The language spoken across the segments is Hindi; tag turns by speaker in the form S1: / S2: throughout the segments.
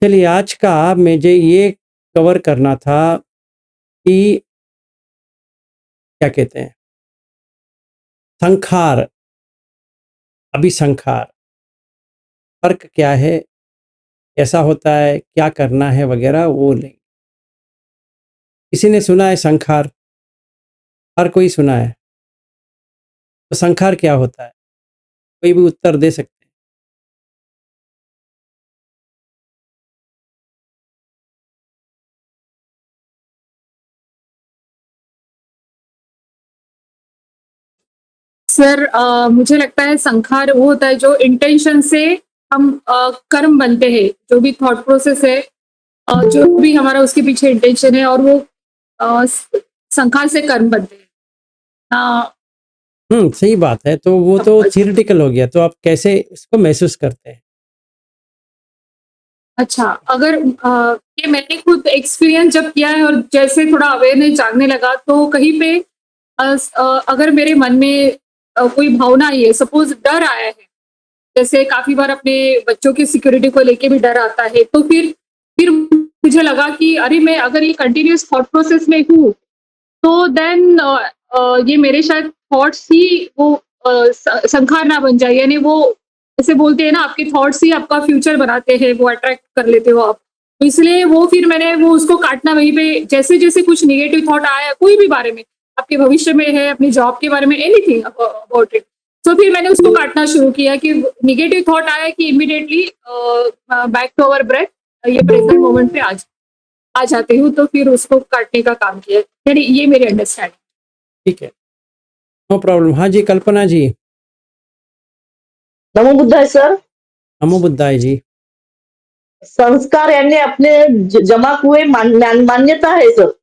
S1: चलिए आज का मुझे ये कवर करना था कि क्या कहते हैं संखार, अभिसंखार, फ़र्क क्या है, कैसा होता है, क्या करना है वगैरह वो लेंगे। किसी ने सुना है संखार? हर कोई सुना है। तो संखार क्या होता है? कोई भी उत्तर दे सकते हैं।
S2: सर मुझे लगता है संखार वो होता है जो इंटेंशन से हम कर्म बनते हैं, जो भी थॉट प्रोसेस है, जो भी हमारा उसके पीछे इंटेंशन है और वो संखार से कर्म बनते हैं।
S1: सही बात है। तो वो तो थियोरेटिकल हो गया, तो आप कैसे इसको महसूस करते हैं?
S2: अच्छा, अगर ये मैंने खुद एक्सपीरियंस जब किया है और जैसे थोड़ा अवेयरनेस जागने लगा, तो कहीं पे अगर मेरे मन में कोई भावना आई है, सपोज़ डर आया है, जैसे काफ़ी बार अपने बच्चों की सिक्योरिटी को लेके भी डर आता है, तो फिर मुझे लगा कि अरे मैं अगर ये कंटिन्यूअस थॉट प्रोसेस में हूँ, तो देन ये मेरे शायद थॉट्स ही वो संखार ना बन जाए, यानी वो जैसे बोलते हैं ना, आपके थॉट्स ही आपका फ्यूचर बनाते हैं, वो अट्रैक्ट कर लेते हो आप। तो इसलिए वो फिर मैंने वो उसको काटना वहीं पे, जैसे-जैसे कुछ नेगेटिव थॉट आया कोई भी बारे में, आपके भविष्य में है, अपनी जॉब के बारे में, एनीथिंग अबाउट इट। तो फिर मैंने उसको काटना शुरू किया कि नेगेटिव थॉट आया कि immediately back to our breath, ये प्रेजेंट मोमेंट पे आ जाती हूँ, तो फिर उसको काटने का काम किया। यानी ये मेरी अंडरस्टैंडिंग।
S1: ठीक है, नो प्रॉब्लम। हाँ जी, कल्पना जी।
S3: नमो बुद्धाय सर।
S1: नमो बुद्धाय जी।
S3: संस्कार यानी अपने जमा हुए मान्यता है सर।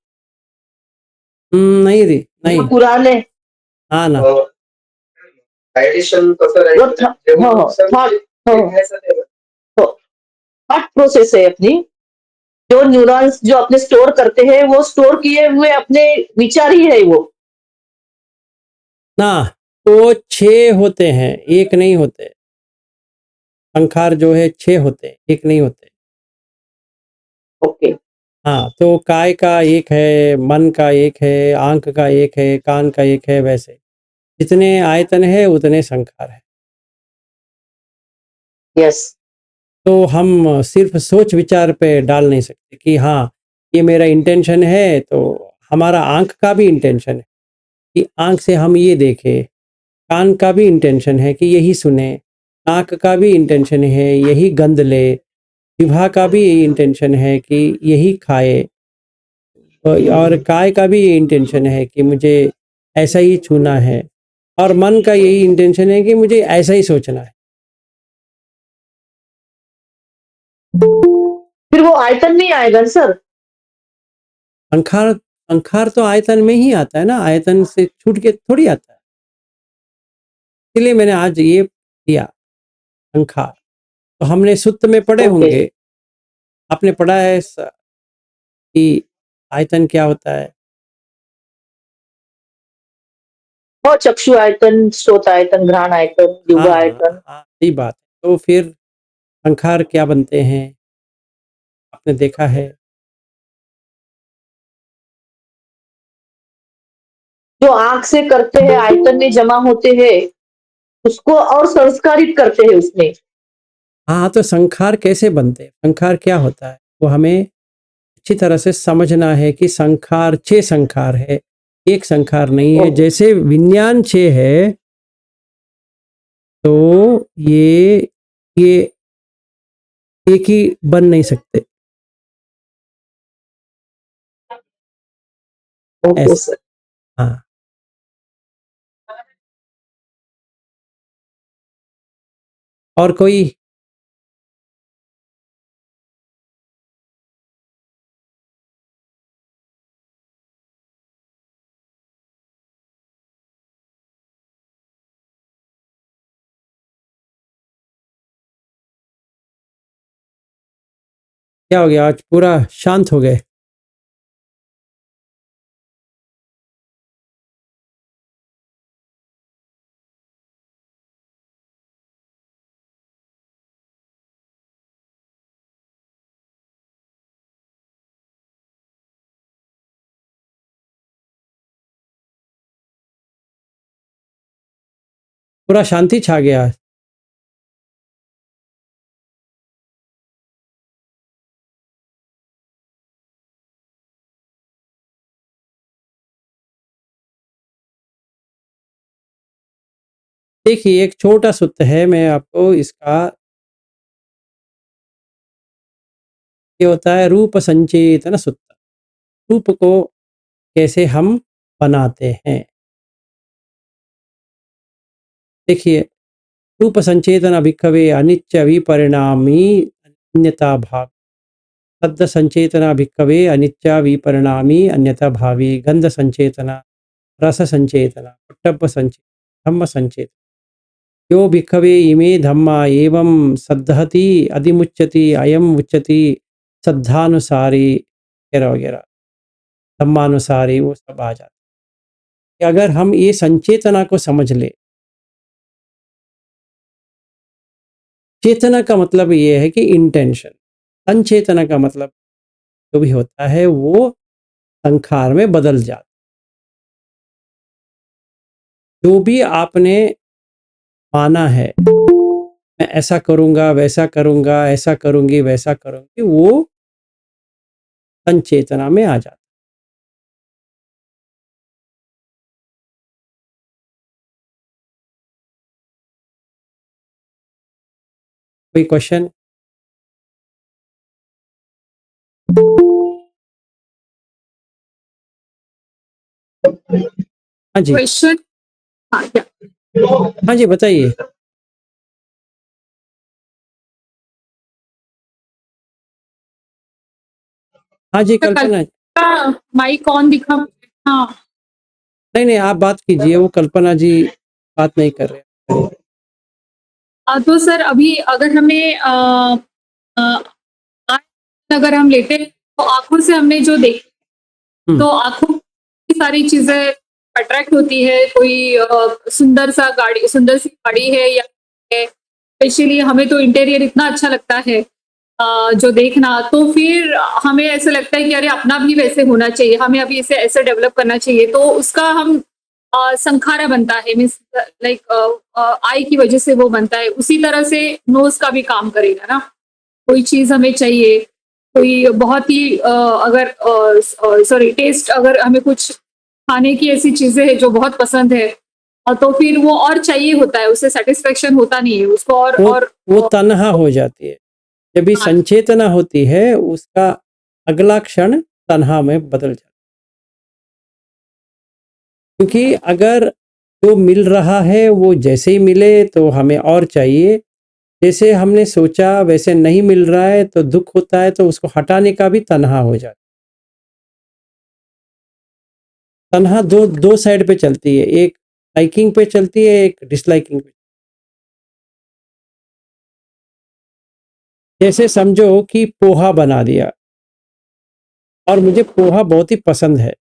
S1: नहीं री नहीं।
S3: पुराने
S1: हाँ ना।
S4: डायजेशन कसं
S3: थॉट प्रोसेस है अपनी, जो न्यूरॉन्स जो अपने स्टोर करते हैं, वो स्टोर किए हुए अपने विचार ही है वो।
S1: ना, तो 6 होते हैं, 1 नहीं होते। संखार जो है 6 होते हैं, 1 नहीं होते।
S3: ओके।
S1: हाँ, तो काय का 1 है, मन का 1 है, आँख का 1 है, कान का 1 है, वैसे। जितने आयतन है उतने संखार है।
S3: यस।
S1: तो हम सिर्फ़ सोच विचार पे डाल नहीं सकते कि हाँ, ये मेरा इंटेंशन है, तो हमारा आँख का भी इंटेंशन है कि आँख से हम ये देखें, कान का भी इंटेंशन है कि यही सुने, नाक का भी इंटेंशन है यही गंध ले, जिह्वा का भी इंटेंशन है कि यही खाए, और काय का भी इंटेंशन है कि मुझे ऐसा ही छूना है, और मन का यही इंटेंशन है कि मुझे ऐसा ही सोचना है।
S3: फिर वो आयतन नहीं आएगा ना सर?
S1: संखार संखार तो आयतन में ही आता है ना, आयतन से छूट के थोड़ी आता है। इसलिए मैंने आज ये किया, संखार। तो हमने सुत्त में पढ़े
S3: ओके।
S1: होंगे, आपने पढ़ा है कि आयतन क्या होता है?
S3: और चक्षु आयतन, श्रोत आयतन, घ्राण आयतन,
S1: हाँ,
S3: जिह्वा
S1: हाँ,
S3: आयतन।
S1: हाँ, सही बात है। तो फिर संखार क्या बनते हैं? आपने देखा है?
S3: जो आंख से करते हैं, आयतन में जमा होते हैं, उसको और संस्कारित करते हैं उसमें।
S1: हाँ, तो संखार कैसे बनते हैं? संखार क्या होता है? वो हमें अच्छी तरह से समझना है कि संखार 6 संखार है, 1 संखार नहीं है।
S3: ओके।
S1: जैसे विज्ञान 6 है, तो ये एक ही बन नहीं सकते।
S3: ओके
S1: ऐसा।
S3: सर।
S1: हाँ। और कोई? क्या हो गया? आज पूरा शांत हो गए? पूरा शांति छा गया। देखिए, एक छोटा सूत्र है, मैं आपको इसका ये होता है रूप संचेतन सूत्र। रूप को कैसे हम बनाते हैं? देखिए, रूप संचेतन अभिक्खवे अनिच्च विपरिणामी अन्यथा भाव। शब्द संचेतना भिक्खवे अनिच्चा विपरिणामी अन्यथा भावी। गंध संचेतना, रस संचेतना, पट्टभ संचेतना, धम्म संचेतना। यो भिक्खवे इमे धम्मा एवं सद्धति अधिमुच्यति अयम उच्यति सद्धानुसारी वगैरह वगैरह, धम्मानुसारी, वो सब आ जाता है। अगर हम ये संचेतना को समझ ले, चेतना का मतलब ये है कि इंटेंशन, संचेतना का मतलब जो भी होता है वो संखार में बदल जाता। जो भी आपने माना है, मैं ऐसा करूंगा, वैसा करूंगा, ऐसा करूंगी, वैसा करूंगी, वो संचेतना में आ जाता। कोई क्वेश्चन? हाँ जी,
S2: क्वेश्चन। हाँ, क्या?
S1: हाँ जी, बताइए। हाँ जी, कल्पना।
S2: माइक ऑन दिखा मुझे। हाँ।
S1: नहीं नहीं, आप बात कीजिए, वो कल्पना जी बात नहीं कर रहे।
S2: तो सर अभी अगर हमें अ, अगर हम लेते हैं तो आँखों से हमने जो देखा,
S1: हम्म,
S2: तो आँखों की सारी चीज़ें अट्रैक्ट होती है। कोई सुंदर सी गाड़ी है या स्पेशली हमें तो इंटीरियर इतना अच्छा लगता है जो देखना, तो फिर हमें ऐसा लगता है कि अरे अपना भी वैसे होना चाहिए, हमें अभी इसे ऐसे डेवलप करना चाहिए, तो उसका हम संखारा बनता है, मीन्स लाइक आई की वजह से वो बनता है। उसी तरह से नोज का भी काम करेगा ना। कोई चीज़ हमें चाहिए, कोई बहुत ही अगर सॉरी टेस्ट, अगर हमें कुछ खाने की ऐसी चीज़ें हैं जो बहुत पसंद है, तो फिर वो और चाहिए होता है, उससे सैटिस्फैक्शन होता नहीं है उसको
S1: वो तन्हा हो जाती है। जब भी
S2: हाँ,
S1: संचेतना होती है, उसका अगला क्षण तन्हा में बदल जाता है। क्योंकि अगर जो मिल रहा है वो जैसे ही मिले तो हमें और चाहिए, जैसे हमने सोचा वैसे नहीं मिल रहा है तो दुख होता है, तो उसको हटाने का भी तन्हा हो जाता है। तन्हा दो दो साइड पे चलती है, एक लाइकिंग पे चलती है, एक डिसलाइकिंग पे। जैसे समझो कि पोहा बना दिया और मुझे पोहा बहुत ही पसंद है,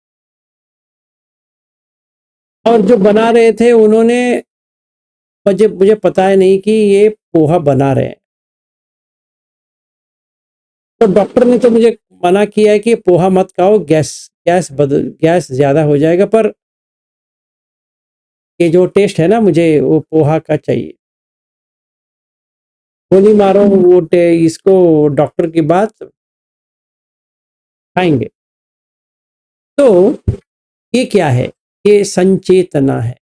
S1: और जो बना रहे थे उन्होंने मुझे मुझे पता है नहीं कि ये पोहा बना रहे हैं, तो डॉक्टर ने तो मुझे मना किया है कि पोहा मत खाओ, गैस ज़्यादा हो जाएगा, पर ये जो टेस्ट है ना, मुझे वो पोहा का चाहिए। गोली मारो, इसको डॉक्टर की बात खाएंगे। तो ये क्या है? ये संचेतना है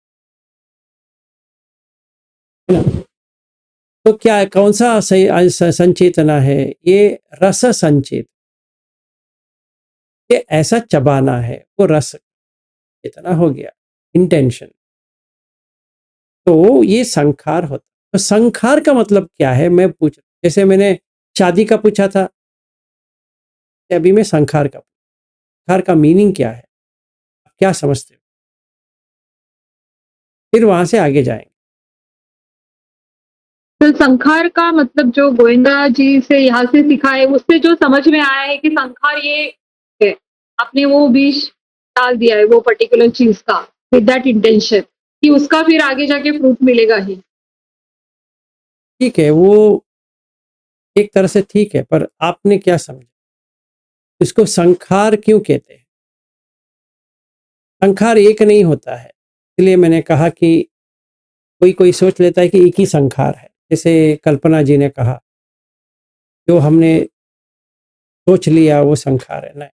S1: ना? तो क्या, कौन सा संचेतना है? ये रस संचेत, ये ऐसा चबाना है, वो रस चेतना हो गया, इंटेंशन। तो ये संखार होता है। तो संखार का मतलब क्या है, मैं पूछ, जैसे मैंने शादी का पूछा था, अभी मैं संखार का, संखार का मीनिंग क्या है, आप क्या समझते हो? फिर वहां से आगे जाएंगे।
S2: तो संखार का मतलब जो गोविंदा जी से यहाँ से सीखा है, उससे जो समझ में आया है कि संखार ये है, आपने वो बीज डाल दिया है वो पर्टिकुलर चीज का विद दैट इंटेंशन, कि उसका फिर आगे जाके फ्रूट मिलेगा ही।
S1: ठीक है, वो एक तरह से ठीक है, पर आपने क्या समझा, इसको संखार क्यों कहते हैं? संखार एक नहीं होता है, इसलिए मैंने कहा कि कोई सोच लेता है कि एक ही संखार है, जैसे कल्पना जी ने कहा, जो हमने सोच लिया वो संखार है, नहीं,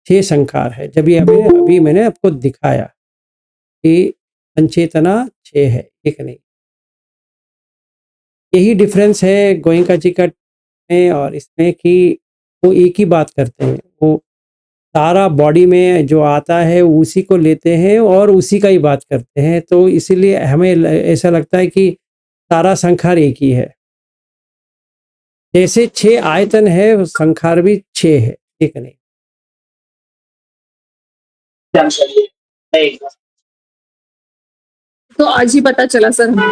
S1: 6 संखार है। जब ये अभी मैंने आपको दिखाया कि संचेतना 6 है, 1 नहीं। यही डिफरेंस है गोयनका जी का में और इसमें कि वो एक ही बात करते हैं। वो सारा बॉडी में जो आता है उसी को लेते हैं और उसी का ही बात करते हैं। तो इसीलिए हमें ऐसा लगता है कि सारा संखार एक ही है। जैसे 6 आयतन है, संखार भी 6 है, 1 नहीं।
S2: तो आज ही पता चला सर हमें।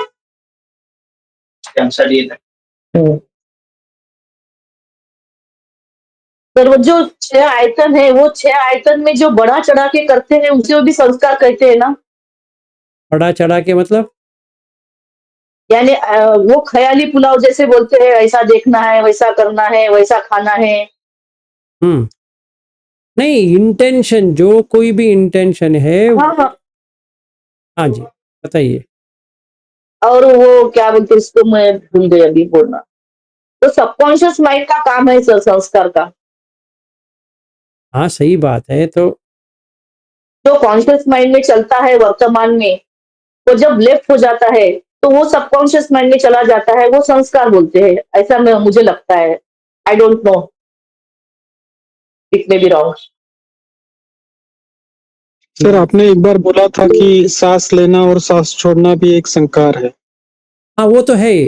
S3: पर वो जो 6 आयतन है, वो 6 आयतन में जो बढ़ा चढ़ा के करते हैं उसे भी संस्कार कहते हैं ना?
S1: बढ़ा चढ़ा के मतलब?
S3: यानी वो ख़याली पुलाव जैसे बोलते हैं, ऐसा देखना है, वैसा करना है, वैसा खाना है।
S1: नहीं, इंटेंशन, जो कोई भी इंटेंशन है।
S3: हाँ, हाँ।
S1: हाँ जी, बताइए।
S3: और वो क्या बोलते हैं इसको, मैं भूल गई अभी बोलना। तो सबकॉन्शियस माइंड का काम है संस्कार का।
S1: हाँ, सही बात है। तो
S3: जो कॉन्शियस माइंड में चलता है वर्तमान में, वो जब लेफ्ट हो जाता है, तो वो सबकॉन्शियस माइंड में चला जाता है, वो संस्कार बोलते हैं। ऐसा मुझे लगता है। I don't know, it may be wrong.
S5: Sir, आपने एक बार बोला था कि सांस लेना और सांस छोड़ना भी एक संकार है।
S1: हाँ, वो तो है ही।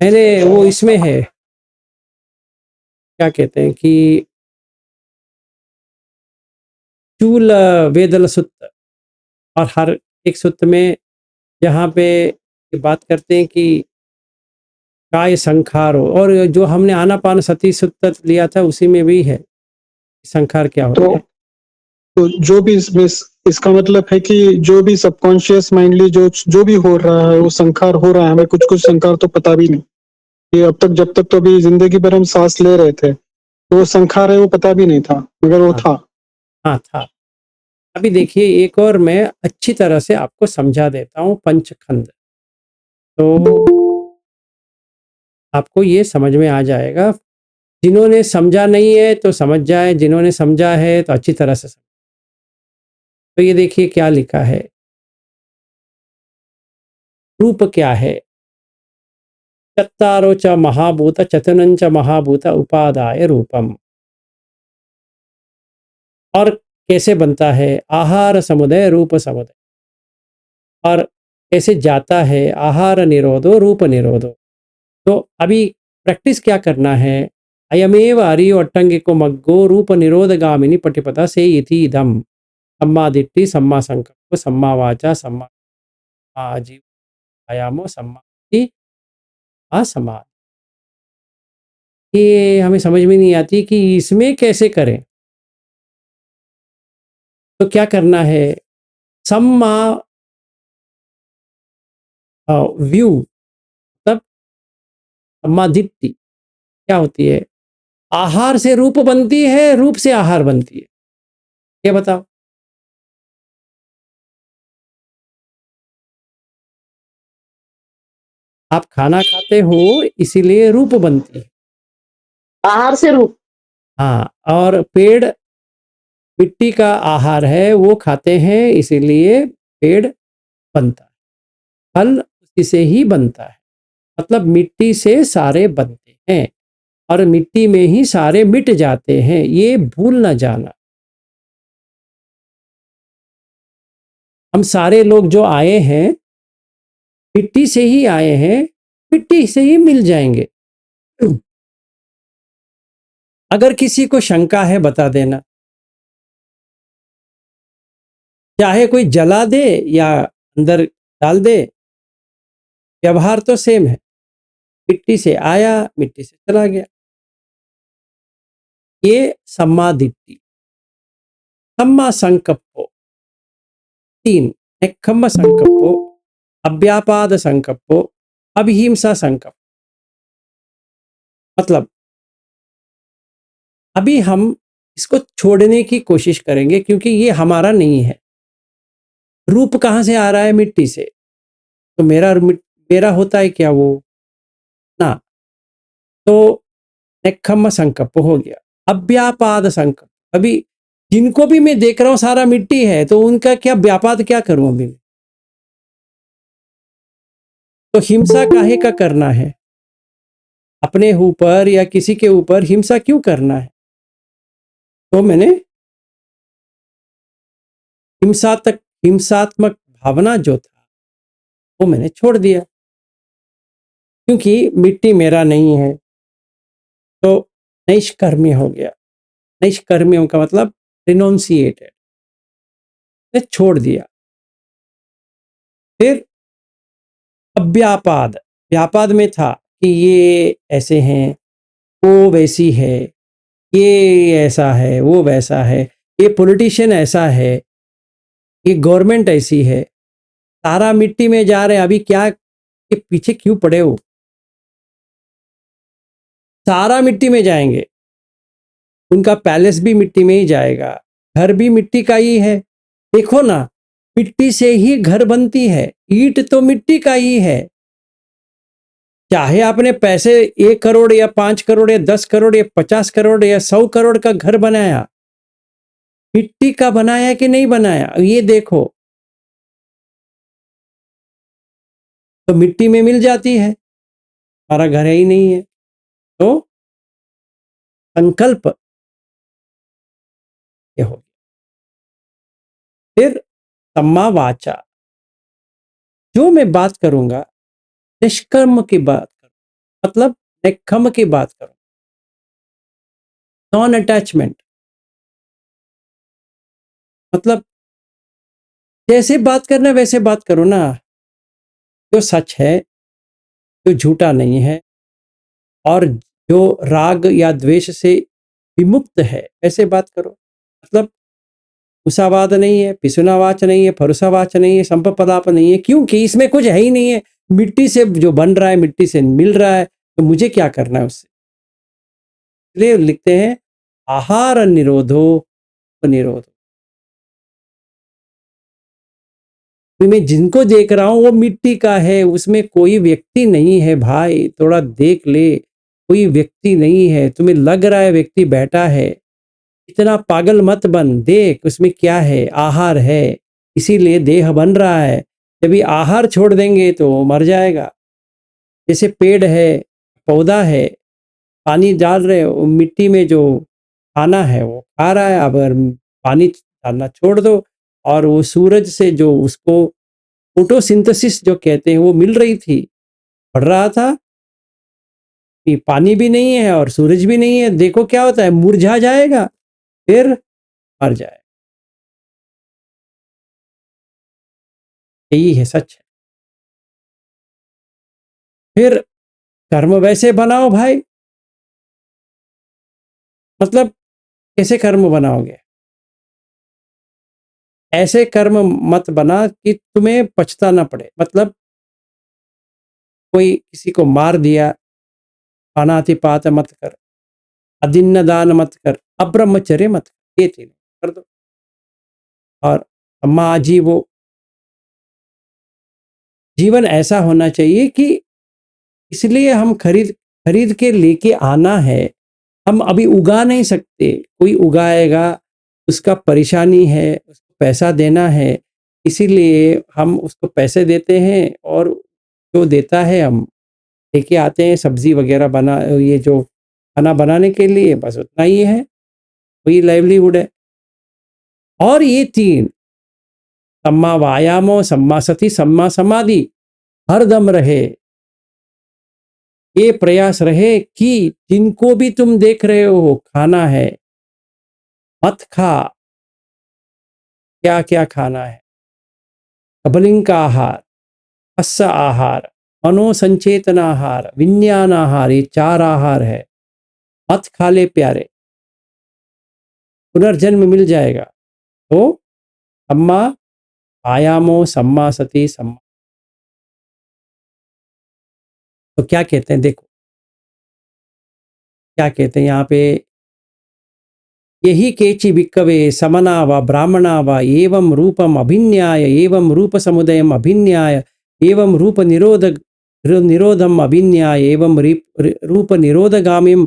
S1: पहले वो इसमें है, क्या कहते हैं कि चूल वेदल सुत्त, और हर एक सुत्त में जहाँ पे ये बात करते हैं कि काय संखार हो, और जो हमने आनापान सती सुत्त लिया था उसी में भी है संखार क्या होता है।
S5: तो जो भी इसमें इसका मतलब है कि जो भी सबकॉन्शियस माइंडली जो भी हो रहा है वो संखार हो रहा है। हमें कुछ संखार तो पता भी नहीं, ये अब तक जब तक तो अभी जिंदगी भर हम सांस ले रहे थे तो वो संखार है वो पता भी नहीं था, मगर वो था।
S1: हाँ था। अभी देखिए, एक और मैं अच्छी तरह से आपको समझा देता हूँ पंचखंड, तो आपको ये समझ में आ जाएगा। जिन्होंने समझा नहीं है तो समझ जाए, जिन्होंने समझा है तो अच्छी तरह से समझ। तो ये देखिए क्या लिखा है, रूप क्या है। चत्तारो च महाभूत चतुरंच महाभूत उपादाय रूपम। और कैसे बनता है, आहार समुदय रूप समुदय, और कैसे जाता है, आहार निरोधो रूप निरोधो। तो अभी प्रैक्टिस क्या करना है, अयमेव आर्यो अट्टंगिको मग्गो रूप निरोध गामिनी पटिपदा से इति इदम सम्मा दिट्ठि सम्मा संकल्प सम्मा वाचा सम्मा आजीव आयामो सम्मा असमा। ये हमें समझ में नहीं आती कि इसमें कैसे करें। तो क्या करना है, सम्मा व्यू, तब सम्मा दिट्ठि क्या होती है, आहार से रूप बनती है, रूप से आहार बनती है। ये बताओ। आप खाना खाते हो इसीलिए रूप बनती है।
S3: आहार से रूप।
S1: हाँ, और पेड़ मिट्टी का आहार है, वो खाते हैं इसीलिए पेड़ बनता है। फल उसी से ही बनता है, मतलब मिट्टी से सारे बनते हैं और मिट्टी में ही सारे मिट जाते हैं, ये भूल ना जाना। हम सारे लोग जो आए हैं मिट्टी से ही आए हैं, मिट्टी से ही मिल जाएंगे। अगर किसी को शंका है बता देना, चाहे कोई जला दे या अंदर डाल दे, व्यवहार तो सेम है। मिट्टी से आया, मिट्टी से चला गया। ये सम्मा दिट्ठि। सम्मा संकप्पो 3, नेक्खम्म संकप्पो, अव्यापाद संकप्पो, अभिहिंसा संकल्प। मतलब अभी हम इसको छोड़ने की कोशिश करेंगे क्योंकि ये हमारा नहीं है। रूप कहाँ से आ रहा है, मिट्टी से। तो मेरा होता है क्या वो? ना। तो नेक्खम्म संकल्प हो गया। अव्यापाद संकल्प, अभी जिनको भी मैं देख रहा हूँ सारा मिट्टी है, तो उनका क्या व्यापाद क्या करूं अभी मैं? तो हिंसा काहे का करना है? अपने ऊपर या किसी के ऊपर हिंसा क्यों करना है? तो मैंने हिंसात्मक भावना जो था वो मैंने छोड़ दिया, क्योंकि मिट्टी मेरा नहीं है। तो नैष्कर्म्य हो गया। नैष्कर्म्य का मतलब रिनोन्सिएटेड, ने छोड़ दिया। फिर अव्यापाद, व्यापाद में था कि ये ऐसे हैं, वो वैसी है, ये ऐसा है, वो वैसा है, ये पॉलिटिशियन ऐसा है, ये गवर्नमेंट ऐसी है। सारा मिट्टी में जा रहे हैं, अभी क्या के पीछे क्यों पड़े हो? सारा मिट्टी में जाएंगे, उनका पैलेस भी मिट्टी में ही जाएगा, घर भी मिट्टी का ही है। देखो ना, मिट्टी से ही घर बनती है, ईंट तो मिट्टी का ही है। चाहे आपने पैसे 1 करोड़ या 5 करोड़ या 10 करोड़ या 50 करोड़ या 100 करोड़ का घर बनाया, मिट्टी का बनाया कि नहीं बनाया, ये देखो। तो मिट्टी में मिल जाती है, हमारा घर ही नहीं है। तो संकल्प ये हो गया। फिर सम्मा वाचा, जो मैं बात करूंगा निष्कर्म की बात करूं, मतलब निखम की बात करूं, नॉन अटैचमेंट। मतलब जैसे बात करना है वैसे बात करो ना, जो सच है, जो झूठा नहीं है, और जो राग या द्वेष से विमुक्त है, ऐसे बात करो। मतलब उसावाद नहीं है, पिसुनावाच नहीं है, फरुसावाच नहीं है, संपपदाप नहीं है, क्योंकि इसमें कुछ है ही नहीं है। मिट्टी से जो बन रहा है, मिट्टी से मिल रहा है, तो मुझे क्या करना है उससे? इसलिए लिखते हैं आहार निरोधो निरोधो। मैं जिनको देख रहा हूं वो मिट्टी का है, उसमें कोई व्यक्ति नहीं है भाई, थोड़ा देख ले, कोई व्यक्ति नहीं है। तुम्हें लग रहा है व्यक्ति बैठा है, इतना पागल मत बन, देख उसमें क्या है, आहार है, इसीलिए देह बन रहा है। जब ये आहार छोड़ देंगे तो मर जाएगा। जैसे पेड़ है, पौधा है, पानी डाल रहे हो, मिट्टी में जो खाना है वो खा रहा है। अगर पानी डालना छोड़ दो, और वो सूरज से जो उसको फोटोसिंथेसिस जो कहते हैं वो मिल रही थी, पढ़ रहा था कि पानी भी नहीं है और सूरज भी नहीं है, देखो क्या होता है, मुरझा जाएगा, फिर मर जाएगा। यही है, सच है। फिर कर्म वैसे बनाओ भाई, मतलब कैसे कर्म बनाओगे? ऐसे कर्म मत बना कि तुम्हें पछताना पड़े। मतलब कोई किसी को मार दिया, अनातिपात मत कर, अदिन्न दान मत कर, अब्रह्मचर्य मत कर, ये तीनों कर दो। और अम्मा जी, वो जीवन ऐसा होना चाहिए कि इसलिए हम खरीद खरीद के लेके आना है। हम अभी उगा नहीं सकते, कोई उगाएगा, उसका परेशानी है, उसको पैसा देना है, इसीलिए हम उसको पैसे देते हैं, और जो देता है हम लेके आते हैं सब्जी वगैरह बना, ये जो खाना बनाने के लिए, बस उतना ही है, वही लाइवलीहुड है। और ये 3 सम्मा वायामो, सम्मा सति, सम्मा समाधि हरदम रहे। ये प्रयास रहे कि जिनको भी तुम देख रहे हो खाना है, मत खा। क्या क्या खाना है? कबलिंग का आहार, अस्य आहार, मनोसंचेतन आहार, विज्ञान आहार, ये 4 आहार है। मत खा ले प्यारे, पुनर्जन्म मिल जाएगा। तो सम्मा आयामो, सम्मा सति, सम्मा। तो क्या कहते हैं, देखो क्या कहते हैं यहाँ पे, यही केचि विक्कवे समना व ब्राह्मणा व एवं रूपम अभिन्याय, एवं रूप समुदयम अभिन्याय एवं रूप निरोधम अभिन्याय एवं रूप निरोधगामिम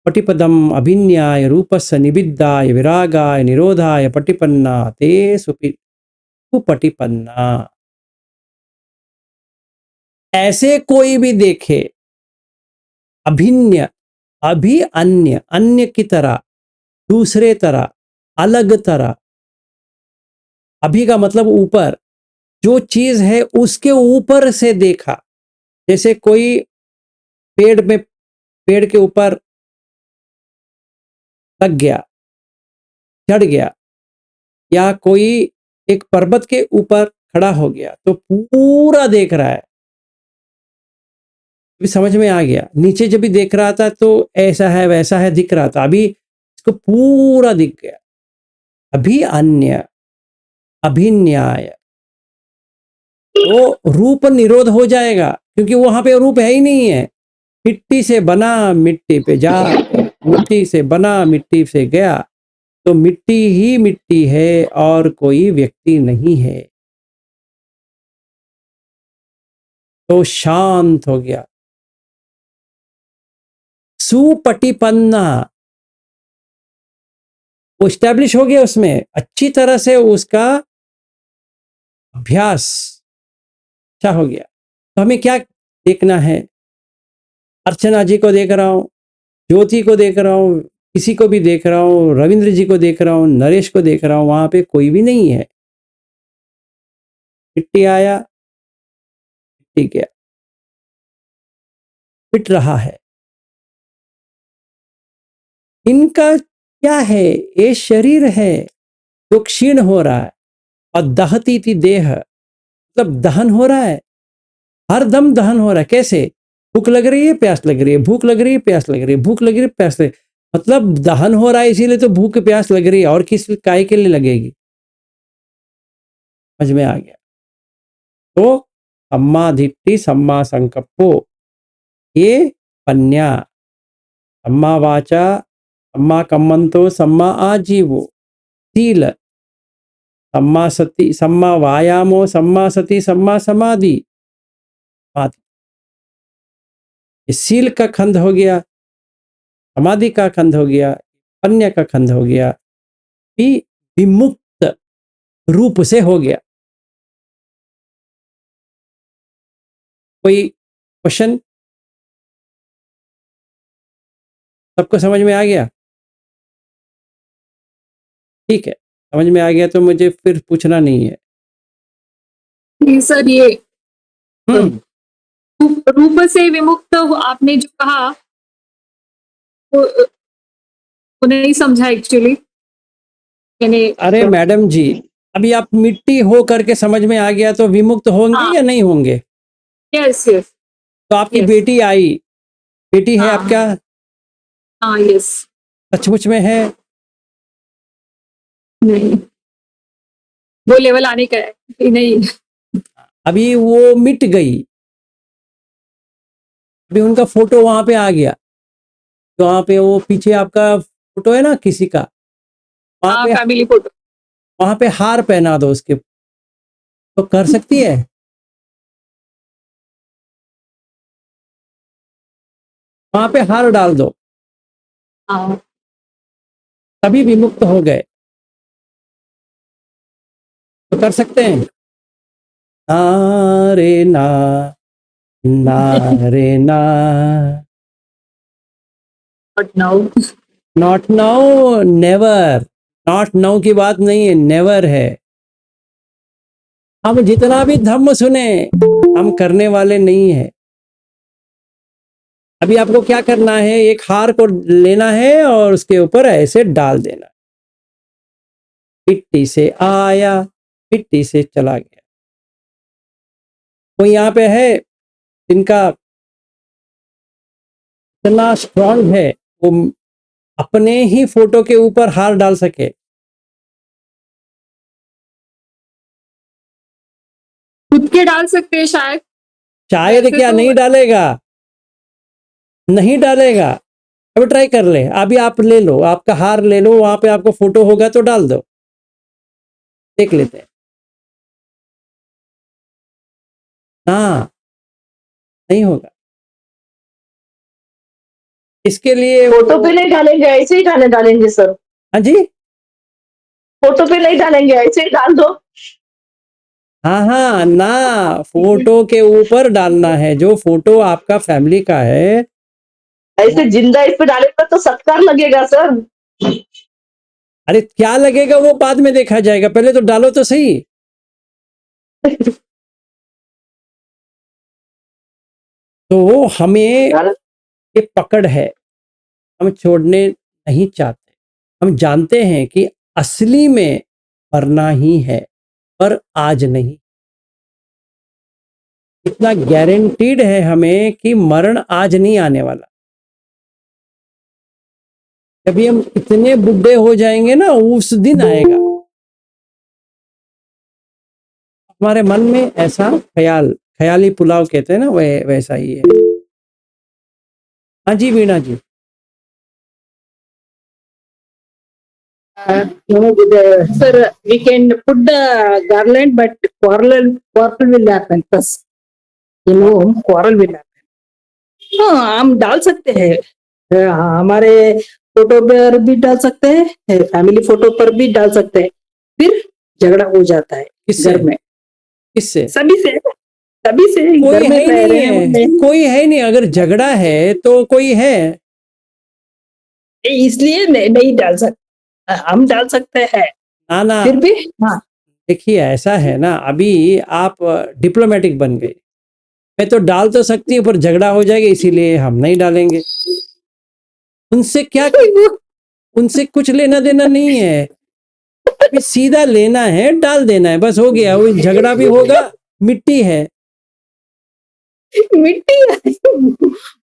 S1: पटिपदम अभिन्याय रूपस्य निबिद्धाय विरागाय निरोधाय पटिपन्ना ते सुपटिपन्ना। ऐसे कोई भी देखे अभिन्य, अभी अन्य, अन्य की तरह, दूसरे तरह, अलग तरह। अभी का मतलब ऊपर, जो चीज है उसके ऊपर से देखा। जैसे कोई पेड़ के ऊपर लग गया, चढ़ गया, या कोई एक पर्वत के ऊपर खड़ा हो गया तो पूरा देख रहा है। अभी समझ में आ गया। नीचे जब भी देख रहा था तो ऐसा है वैसा है दिख रहा था, अभी इसको पूरा दिख गया। अभी अन्य, अभिन्याय, तो रूप निरोध हो जाएगा क्योंकि वहां पे रूप है ही नहीं है। मिट्टी से बना मिट्टी पे जा, मिट्टी से बना मिट्टी से गया, तो मिट्टी ही मिट्टी है और कोई व्यक्ति नहीं है। तो शांत हो गया। सुपटिपन्ना, वो स्टैब्लिश हो गया, उसमें अच्छी तरह से उसका अभ्यास अच्छा हो गया। तो हमें क्या देखना है? अर्चना जी को देख रहा हूं, ज्योति को देख रहा हूं, किसी को भी देख रहा हूं, रविंद्र जी को देख रहा हूं, नरेश को देख रहा हूं, वहां पे कोई भी नहीं है। मिट्टी आया, मिट्टी गया, मिट रहा है। इनका क्या है? ये शरीर है जो क्षीण हो रहा है। और दहती थी देह, मतलब दहन हो रहा है, हर दम दहन हो रहा है। कैसे? भूख लग रही है, प्यास लग रही है, भूख लग रही है, प्यास लग रही है, भूख लग रही है, प्यास लग रही है। मतलब दहन हो रहा है, इसीलिए तो भूख प्यास लग रही है, और किस काय के लिए लगेगी? समझ में आ गया। तो सम्मा दिट्ठि सम्मा संकप्पो, ये पन्या, सम्मा वाचा सम्मा कम्मंतो सम्मा आजीवो, शील, सम्मा सति सम्मा वायामो सम्मा सति सम्मा समाधि। ये शील का खंड हो गया, समाधि का खंड हो गया, पन्य का खंड हो गया, कि विमुक्त रूप से हो गया। कोई क्वेश्चन? सबको समझ में आ गया? ठीक है, समझ में आ गया तो मुझे फिर पूछना नहीं है।
S2: जी सर, ये
S1: हम्म,
S2: रूप से विमुक्त आपने जो कहा वो नहीं समझा एक्चुअली। यानी
S1: अरे मैडम जी, अभी आप मिट्टी हो करके समझ में आ गया तो विमुक्त होंगे
S2: हाँ।
S1: या नहीं होंगे?
S2: Yes yes.
S1: तो आपकी
S2: Yes.
S1: बेटी आई, बेटी है
S2: हाँ।
S1: आपका?
S2: हाँ यस।
S1: सचमुच में है?
S2: नहीं, वो लेवल आने का है कि नहीं।
S1: अभी वो मिट गई, अभी उनका फोटो वहां पे आ गया, तो वहां पे वो पीछे आपका फोटो है ना किसी का,
S2: हाँ,
S1: वहां पे
S2: फैमिली फोटो।
S1: वहां पे हार पहना दो उसके, तो कर सकती है? वहां पे हार डाल दो,
S2: हाँ
S1: तभी विमुक्त हो गए। तो कर सकते हैं? ना रे ना, ना रे ना,
S2: but now
S1: not now, never. Not now की बात नहीं है, नेवर है। हम जितना भी धम्म सुने, हम करने वाले नहीं है। अभी आपको क्या करना है? एक हार को लेना है और उसके ऊपर ऐसे डाल देना। मिट्टी से आया, मिट्टी से चला गया। कोई यहाँ पे है जिनका इतना स्ट्रांग है वो अपने ही फोटो के ऊपर हार डाल सके?
S2: खुद के डाल सकते हैं शायद।
S1: शायद
S2: वैसे
S1: क्या,
S2: तो
S1: नहीं डालेगा, नहीं डालेगा। अभी ट्राई कर ले, अभी आप ले लो, आपका हार ले लो, वहां पे आपको फोटो होगा तो डाल दो, देख लेते हैं। ना, नहीं होगा। इसके लिए
S3: फोटो
S1: वो
S3: पे नहीं डालेंगे, ऐसे ही डालेंगे सर।
S1: हाँ जी,
S3: फोटो पे नहीं डालेंगे, ऐसे ही डाल दो।
S1: हाँ हाँ ना, फोटो के ऊपर डालना है। जो फोटो आपका फैमिली का है,
S3: ऐसे जिंदा इस पे डालेंगे तो सत्कार लगेगा सर।
S1: अरे क्या लगेगा वो बाद में देखा जाएगा, पहले तो डालो तो सही। तो हमें
S3: डाल-
S1: ये पकड़ है, हम छोड़ने नहीं चाहते। हम जानते हैं कि असली में मरना ही है, पर आज नहीं। इतना गारंटीड है हमें कि मरण आज नहीं आने वाला। जब हम इतने बुढ़े हो जाएंगे ना, उस दिन आएगा। हमारे मन में ऐसा ख्याली पुलाव कहते हैं ना, वैसा ही है। हाँ जी वीणा जी।
S6: No, sir, we can put the garland, but quarrel will happen first. Quarrel will happen. हाँ, हम डाल सकते हैं। हमारे फोटो पर भी डाल सकते हैं, फैमिली फोटो पर भी डाल सकते हैं। फिर झगड़ा हो जाता है
S1: किससे?
S6: घर में।
S1: किससे?
S6: सभी से
S1: कोई
S6: घर में
S1: है ही
S6: रह
S1: नहीं
S6: रहे
S1: है,
S6: होंगे।
S1: कोई है ही नहीं। अगर झगड़ा है तो कोई है।
S6: इसलिए नहीं डाल सकते। हम डाल सकते हैं
S1: ना ना,
S6: फिर भी। हाँ,
S1: देखिए ऐसा है ना, अभी आप डिप्लोमेटिक बन गए। मैं तो डाल तो सकती हूँ, पर झगड़ा हो जाएगा, इसीलिए हम नहीं डालेंगे। उनसे क्या, उनसे कुछ लेना देना नहीं है। अभी सीधा लेना है, डाल देना है, बस हो गया। वो झगड़ा भी होगा, मिट्टी है।
S6: मिट्टी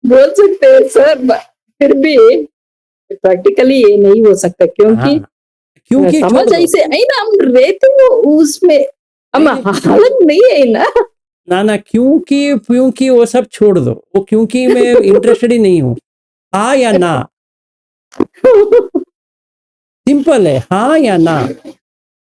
S6: बोल सकते हैं सर, फिर भी प्रैक्टिकली ये नहीं हो सकता, क्योंकि
S1: हाँ, क्योंकि छोड़
S6: समाज
S1: दो।
S6: ऐसे है ना, हम रहते हो उसमें, हम हालत नहीं है ना।
S1: ना ना, क्योंकि वो सब छोड़ दो। वो क्योंकि मैं इंटरेस्टेड ही नहीं हूँ। हाँ या ना, सिंपल है। हाँ या ना,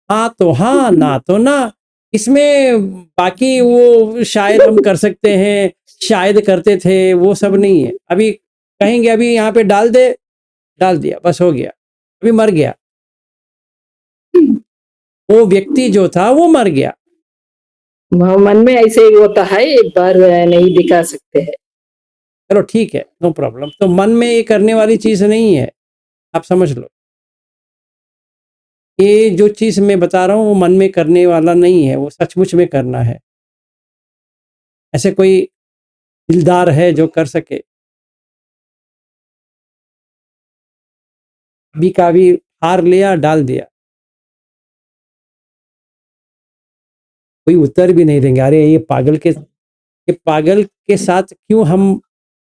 S1: हाँ तो हाँ, ना तो ना। इसमें बाकी वो शायद हम कर सकते हैं, शायद करते थे, वो सब नहीं है। अभी कहेंगे अभी यहाँ पे डाल दे, डाल दिया, बस हो गया। अभी मर गया वो व्यक्ति जो था, वो मर गया।
S6: मन में ऐसे ही होता है, एक बार नहीं दिखा सकते हैं।
S1: चलो ठीक है, नो प्रॉब्लम। तो मन में ये करने वाली चीज नहीं है, आप समझ लो। ये जो चीज मैं बता रहा हूँ, वो मन में करने वाला नहीं है, वो सचमुच में करना है। ऐसे कोई दिलदार है जो कर सके? अभी का भी हार लिया, डाल दिया, कोई उत्तर भी नहीं देंगे। अरे ये पागल के साथ क्यों हम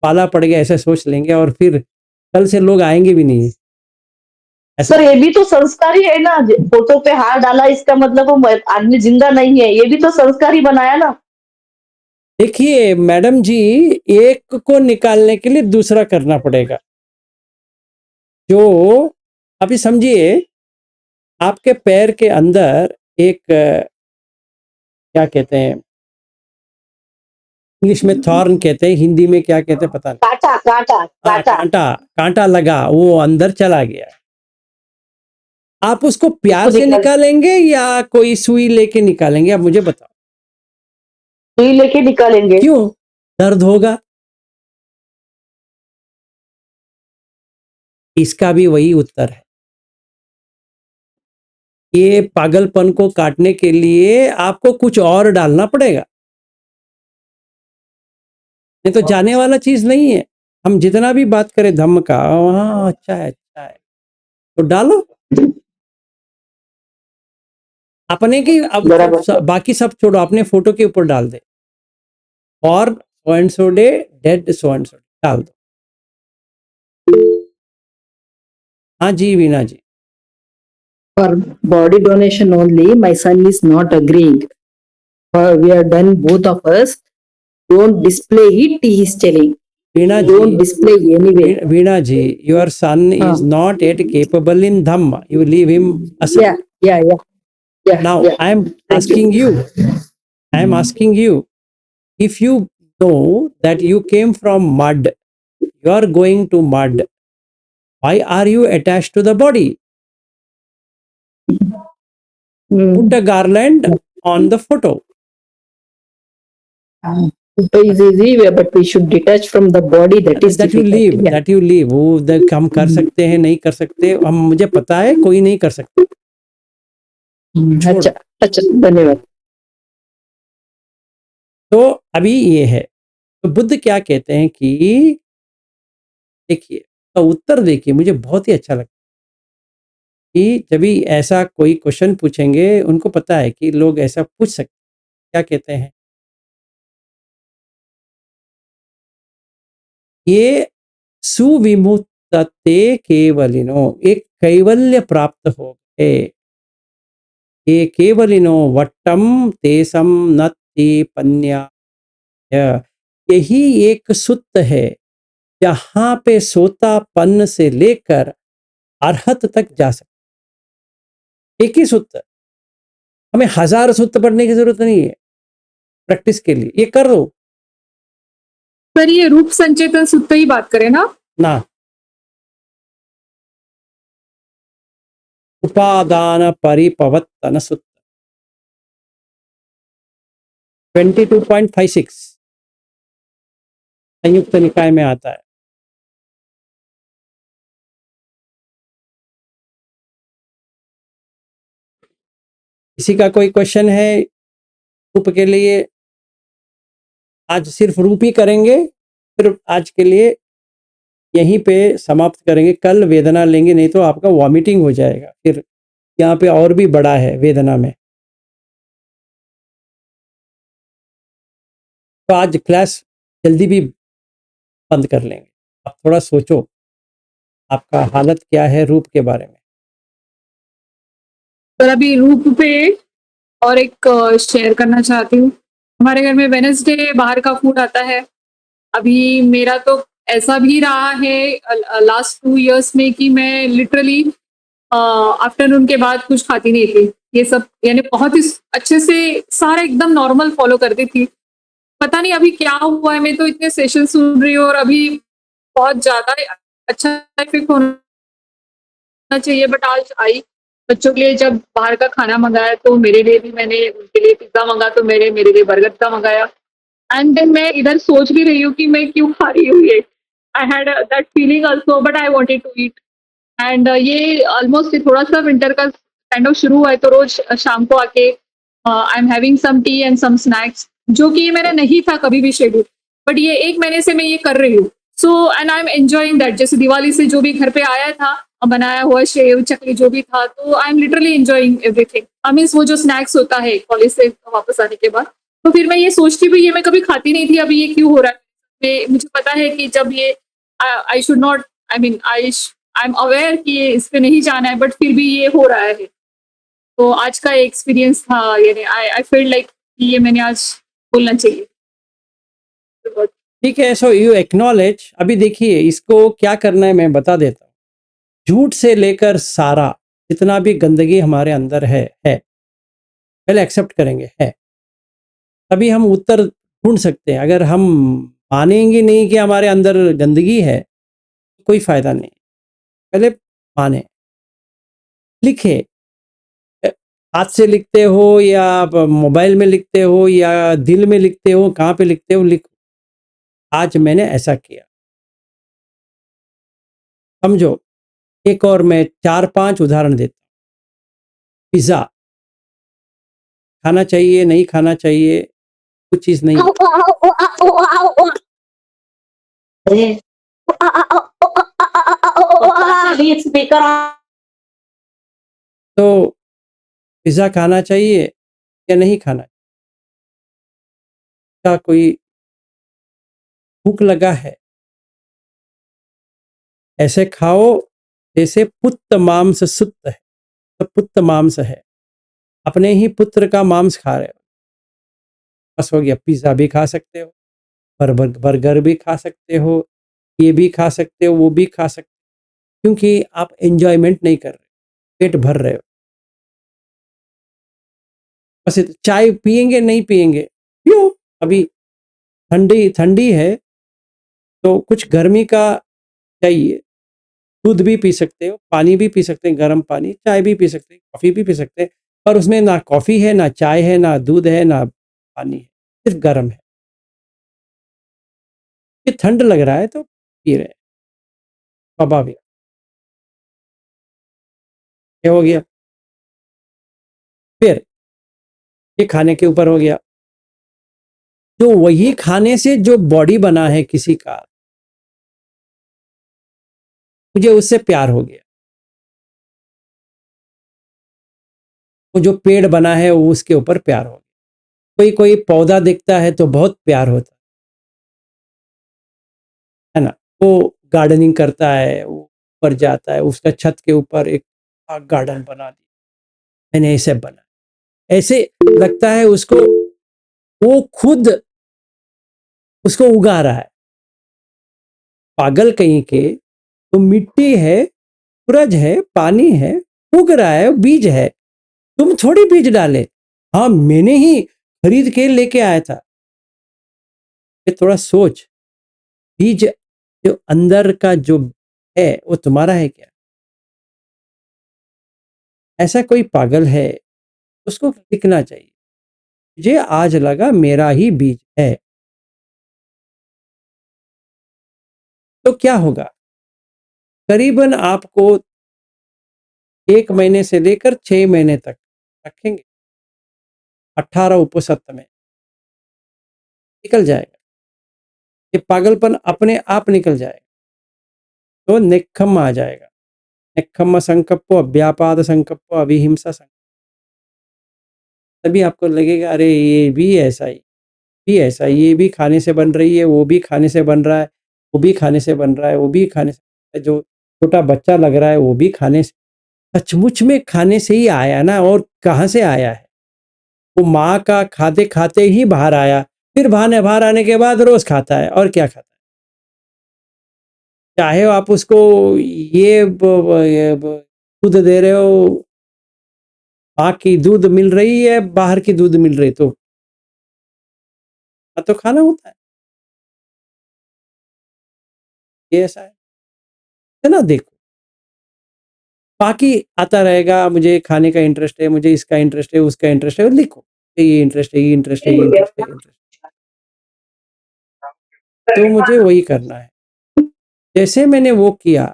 S1: पाला पड़ गया, ऐसे सोच लेंगे, और फिर कल से लोग आएंगे भी नहीं ऐसा।
S3: सर ये भी तो संस्कार ही है ना। फोटो पे हार डाला, इसका मतलब वो आदमी जिंदा नहीं है, ये भी तो संस्कार ही बनाया ना।
S1: देखिए मैडम जी, एक को निकालने के लिए दूसरा करना पड़ेगा। जो अभी समझिए, आपके पैर के अंदर एक क्या कहते हैं, इंग्लिश में थॉर्न कहते हैं, हिंदी में क्या कहते हैं पता नहीं।
S3: कांटा कांटा
S1: हाँ,
S3: कांटा।
S1: कांटा लगा, वो अंदर चला गया। आप उसको प्यार
S3: उसको
S1: से निकालेंगे या कोई सुई लेके निकालेंगे, आप मुझे बताओ।
S3: सुई लेके निकालेंगे।
S1: क्यों? दर्द होगा। इसका भी वही उत्तर है। ये पागलपन को काटने के लिए आपको कुछ और डालना पड़ेगा, नहीं तो जाने वाला चीज नहीं है। हम जितना भी बात करें धम्म का, हाँ अच्छा है, अच्छा है, तो डालो अपने की। अब
S3: बराबर।
S1: बाकी सब छोड़ो, अपने फोटो के ऊपर डाल दे, और so and so day dead so and so डाल दो। हाँ जी वीणा जी।
S6: For body donation only, my son is not agreeing. We are done, both of us. Don't display it, he is telling.
S1: Veena
S6: Don't
S1: ji,
S6: display anyway.
S1: Veena ji, your son is not yet capable in dhamma. You leave him aside.
S6: Yeah.
S1: Now
S6: Yeah.
S1: I am
S6: Thank you.
S1: asking you, If you know that you came from mud, you are going to mud, why are you attached to the body? Put a garland on the photo.
S6: Photo is easy, but we should detach from the body. That is
S1: That you
S6: difficult.
S1: leave,
S6: Yeah.
S1: that you leave. वो हम कर सकते हैं, नहीं कर सकते, हम मुझे पता है कोई नहीं कर सकता। छोड़।
S6: अच्छा अच्छा, धन्यवाद।
S1: तो अभी ये है, तो बुद्ध क्या कहते हैं कि देखिए, तो उत्तर देखिए, मुझे बहुत ही अच्छा लगता है कि जब भी ऐसा कोई क्वेश्चन पूछेंगे, उनको पता है कि लोग ऐसा पूछ सकते हैं। क्या कहते हैं? ये सुविमुक्तते केवलिनो, एक कैवल्य प्राप्त हो गए। ये केवलिनो वट्टम तेसम नत्ति पन्या, यही एक सूत्र है जहां पे सोतापन से लेकर अरहत तक जा सकते। एक ही सूत्र, हमें 1000 सूत्र पढ़ने की जरूरत नहीं है प्रैक्टिस के लिए, ये कर दो
S2: पर ये रूप संचेतन सूत्र ही बात करें ना?
S1: ना। उपादान परिपवत्तन सूत्र 22.56 संयुक्त निकाय में आता है। किसी का कोई क्वेश्चन है रूप के लिए? आज सिर्फ रूप ही करेंगे, फिर आज के लिए यहीं पे समाप्त करेंगे। कल वेदना लेंगे, नहीं तो आपका वॉमिटिंग हो जाएगा। फिर यहाँ पे और भी बड़ा है वेदना में। तो आज क्लास जल्दी भी बंद कर लेंगे। आप थोड़ा सोचो आपका हालत क्या है रूप के बारे में।
S2: पर अभी रूप पे और एक शेयर करना चाहती हूँ। हमारे घर में वेडनेसडे बाहर का फूड आता है। अभी मेरा तो ऐसा भी रहा है लास्ट 2 इयर्स में कि मैं लिटरली आफ्टरनून के बाद कुछ खाती नहीं थी। ये सब यानी बहुत ही अच्छे से सारा एकदम नॉर्मल फॉलो करती थी। पता नहीं अभी क्या हुआ है, मैं तो इतने सेशन सुन रही हूँ और अभी बहुत ज़्यादा अच्छा इफेक्ट होना चाहिए, बट आज आई बच्चों के लिए जब बाहर का खाना मंगाया तो मेरे लिए भी मैंने उनके लिए पिज्जा मंगा, तो मेरे लिए बर्गर का मंगाया। एंड देन मैं इधर सोच भी रही हूँ कि मैं क्यों खा रही हूँ ये। I had that feeling also, but I wanted to eat. And ये ऑलमोस्ट थोड़ा सा विंटर का काइंड ऑफ शुरू हुआ है, तो रोज शाम को आके I am having some tea and some snacks, जो कि ये मेरा नहीं था कभी भी शेड्यूल, बट ये 1 महीने से मैं ये कर रही हूँ। So and I am enjoying that. जैसे दिवाली से जो भी घर पे आया था बनाया हुआ शेव चकली जो भी था, तो I am literally enjoying everything. I mean वो जो स्नैक्स होता है कॉलेज से वापस आने के बाद, तो फिर मैं ये सोचती भी ये मैं कभी खाती नहीं थी, अभी ये क्यों हो रहा है। मुझे पता है कि जब ये I should not, I mean I am aware कि ये इस पे नहीं जाना है, बट फिर भी ये हो रहा है। तो आज का एक्सपीरियंस था, यानी आई फील लाइक ये मैंने आज बोलना चाहिए।
S1: ठीक है, सो यू एक्नॉलेज। अभी देखिए इसको क्या करना है मैं बता देता हूँ। झूठ से लेकर सारा जितना भी गंदगी हमारे अंदर है पहले एक्सेप्ट करेंगे है, तभी हम उत्तर ढूंढ सकते हैं। अगर हम मानेंगे नहीं कि हमारे अंदर गंदगी है, कोई फायदा नहीं। पहले माने, लिखे, हाथ से लिखते हो या मोबाइल में लिखते हो या दिल में लिखते हो, कहाँ पे लिखते हो लिखो, आज मैंने ऐसा किया। समझो, एक और मैं 4-5 उदाहरण देता हूँ। पिज्ज़ा खाना चाहिए, नहीं खाना चाहिए, कुछ चीज़ नहीं।
S3: स्पीकर
S1: तो पिज़्ज़ा खाना चाहिए या नहीं खाना चाहिए? क्या कोई भूख लगा है, ऐसे खाओ जैसे पुत्र मांस सुत्त है। तो पुत्र मांस है, अपने ही पुत्र का मांस खा रहे हो, बस हो गया। पिज़्ज़ा भी खा सकते हो, बर्गर भी खा सकते हो, ये भी खा सकते हो, वो भी खा सकते हो, क्योंकि आप एंजॉयमेंट नहीं कर रहे, पेट भर रहे हो। बस चाय पिएंगे नहीं पिएंगे, पियो। अभी ठंडी ठंडी है तो कुछ गर्मी का चाहिए। दूध भी पी सकते हो, पानी भी पी सकते हैं, गर्म पानी, चाय भी पी सकते हैं, कॉफ़ी भी पी सकते हैं, पर उसमें ना कॉफ़ी है, ना चाय है, ना दूध है, ना पानी है, सिर्फ़ गर्म है। ये ठंड लग रहा है तो पी रहे हैं, स्वाभाविक। ये हो गया। फिर ये खाने के ऊपर हो गया। तो वही खाने से जो बॉडी बना है किसी का, मुझे उससे प्यार हो गया। वो जो पेड़ बना है वो उसके ऊपर प्यार हो गया। कोई कोई पौधा दिखता है तो बहुत प्यार होता है ना। वो गार्डनिंग करता है, वो ऊपर जाता है, उसका छत के ऊपर एक गार्डन बना दिया, मैंने ऐसे बना, ऐसे लगता है उसको, वो खुद उसको उगा रहा है। पागल कहीं के, तो मिट्टी है, सूरज है, पानी है, उग रहा है, बीज है, तुम थोड़ी बीज डाले। हाँ, मैंने ही खरीद के लेके आया था। ये थोड़ा सोच, बीज जो अंदर का जो है वो तुम्हारा है क्या? ऐसा कोई पागल है, उसको लिखना चाहिए, मुझे आज लगा मेरा ही बीज है। तो क्या होगा? करीबन आपको 1 महीने से लेकर 6 महीने तक रखेंगे, 18 उपसत्त में निकल जाएगा। ये पागलपन अपने आप निकल जाएगा, तो नेक्खम्म आ जाएगा। नेक्खम्म संकप्पो, व्यापाद संकप्पो, अविहिंसा संकल्प। तभी आपको लगेगा अरे ये भी ऐसा ही, भी ऐसा, ये भी खाने से बन रही है, वो भी खाने से बन रहा है, वो भी खाने से बन रहा है, वो भी खाने से, जो छोटा बच्चा लग रहा है वो भी खाने से, सचमुच में खाने से ही आया ना, और कहाँ से आया है? वो माँ का खाते खाते ही बाहर आया, फिर बाहर आने के बाद रोज खाता है, और क्या खाता है? चाहे आप उसको ये दूध दे रहे हो, माँ की दूध मिल रही है, बाहर की दूध मिल रही, तो तो खाना होता ये ऐसा है ना। देखो, बाकी आता रहेगा, मुझे खाने का इंटरेस्ट है, मुझे इसका इंटरेस्ट है, उसका इंटरेस्ट है, लिखो ये इंटरेस्ट है, ये इंटरेस्ट है, ये इंटरेस्ट है, इंटरेस्ट। तो मुझे वही करना है। जैसे मैंने वो किया,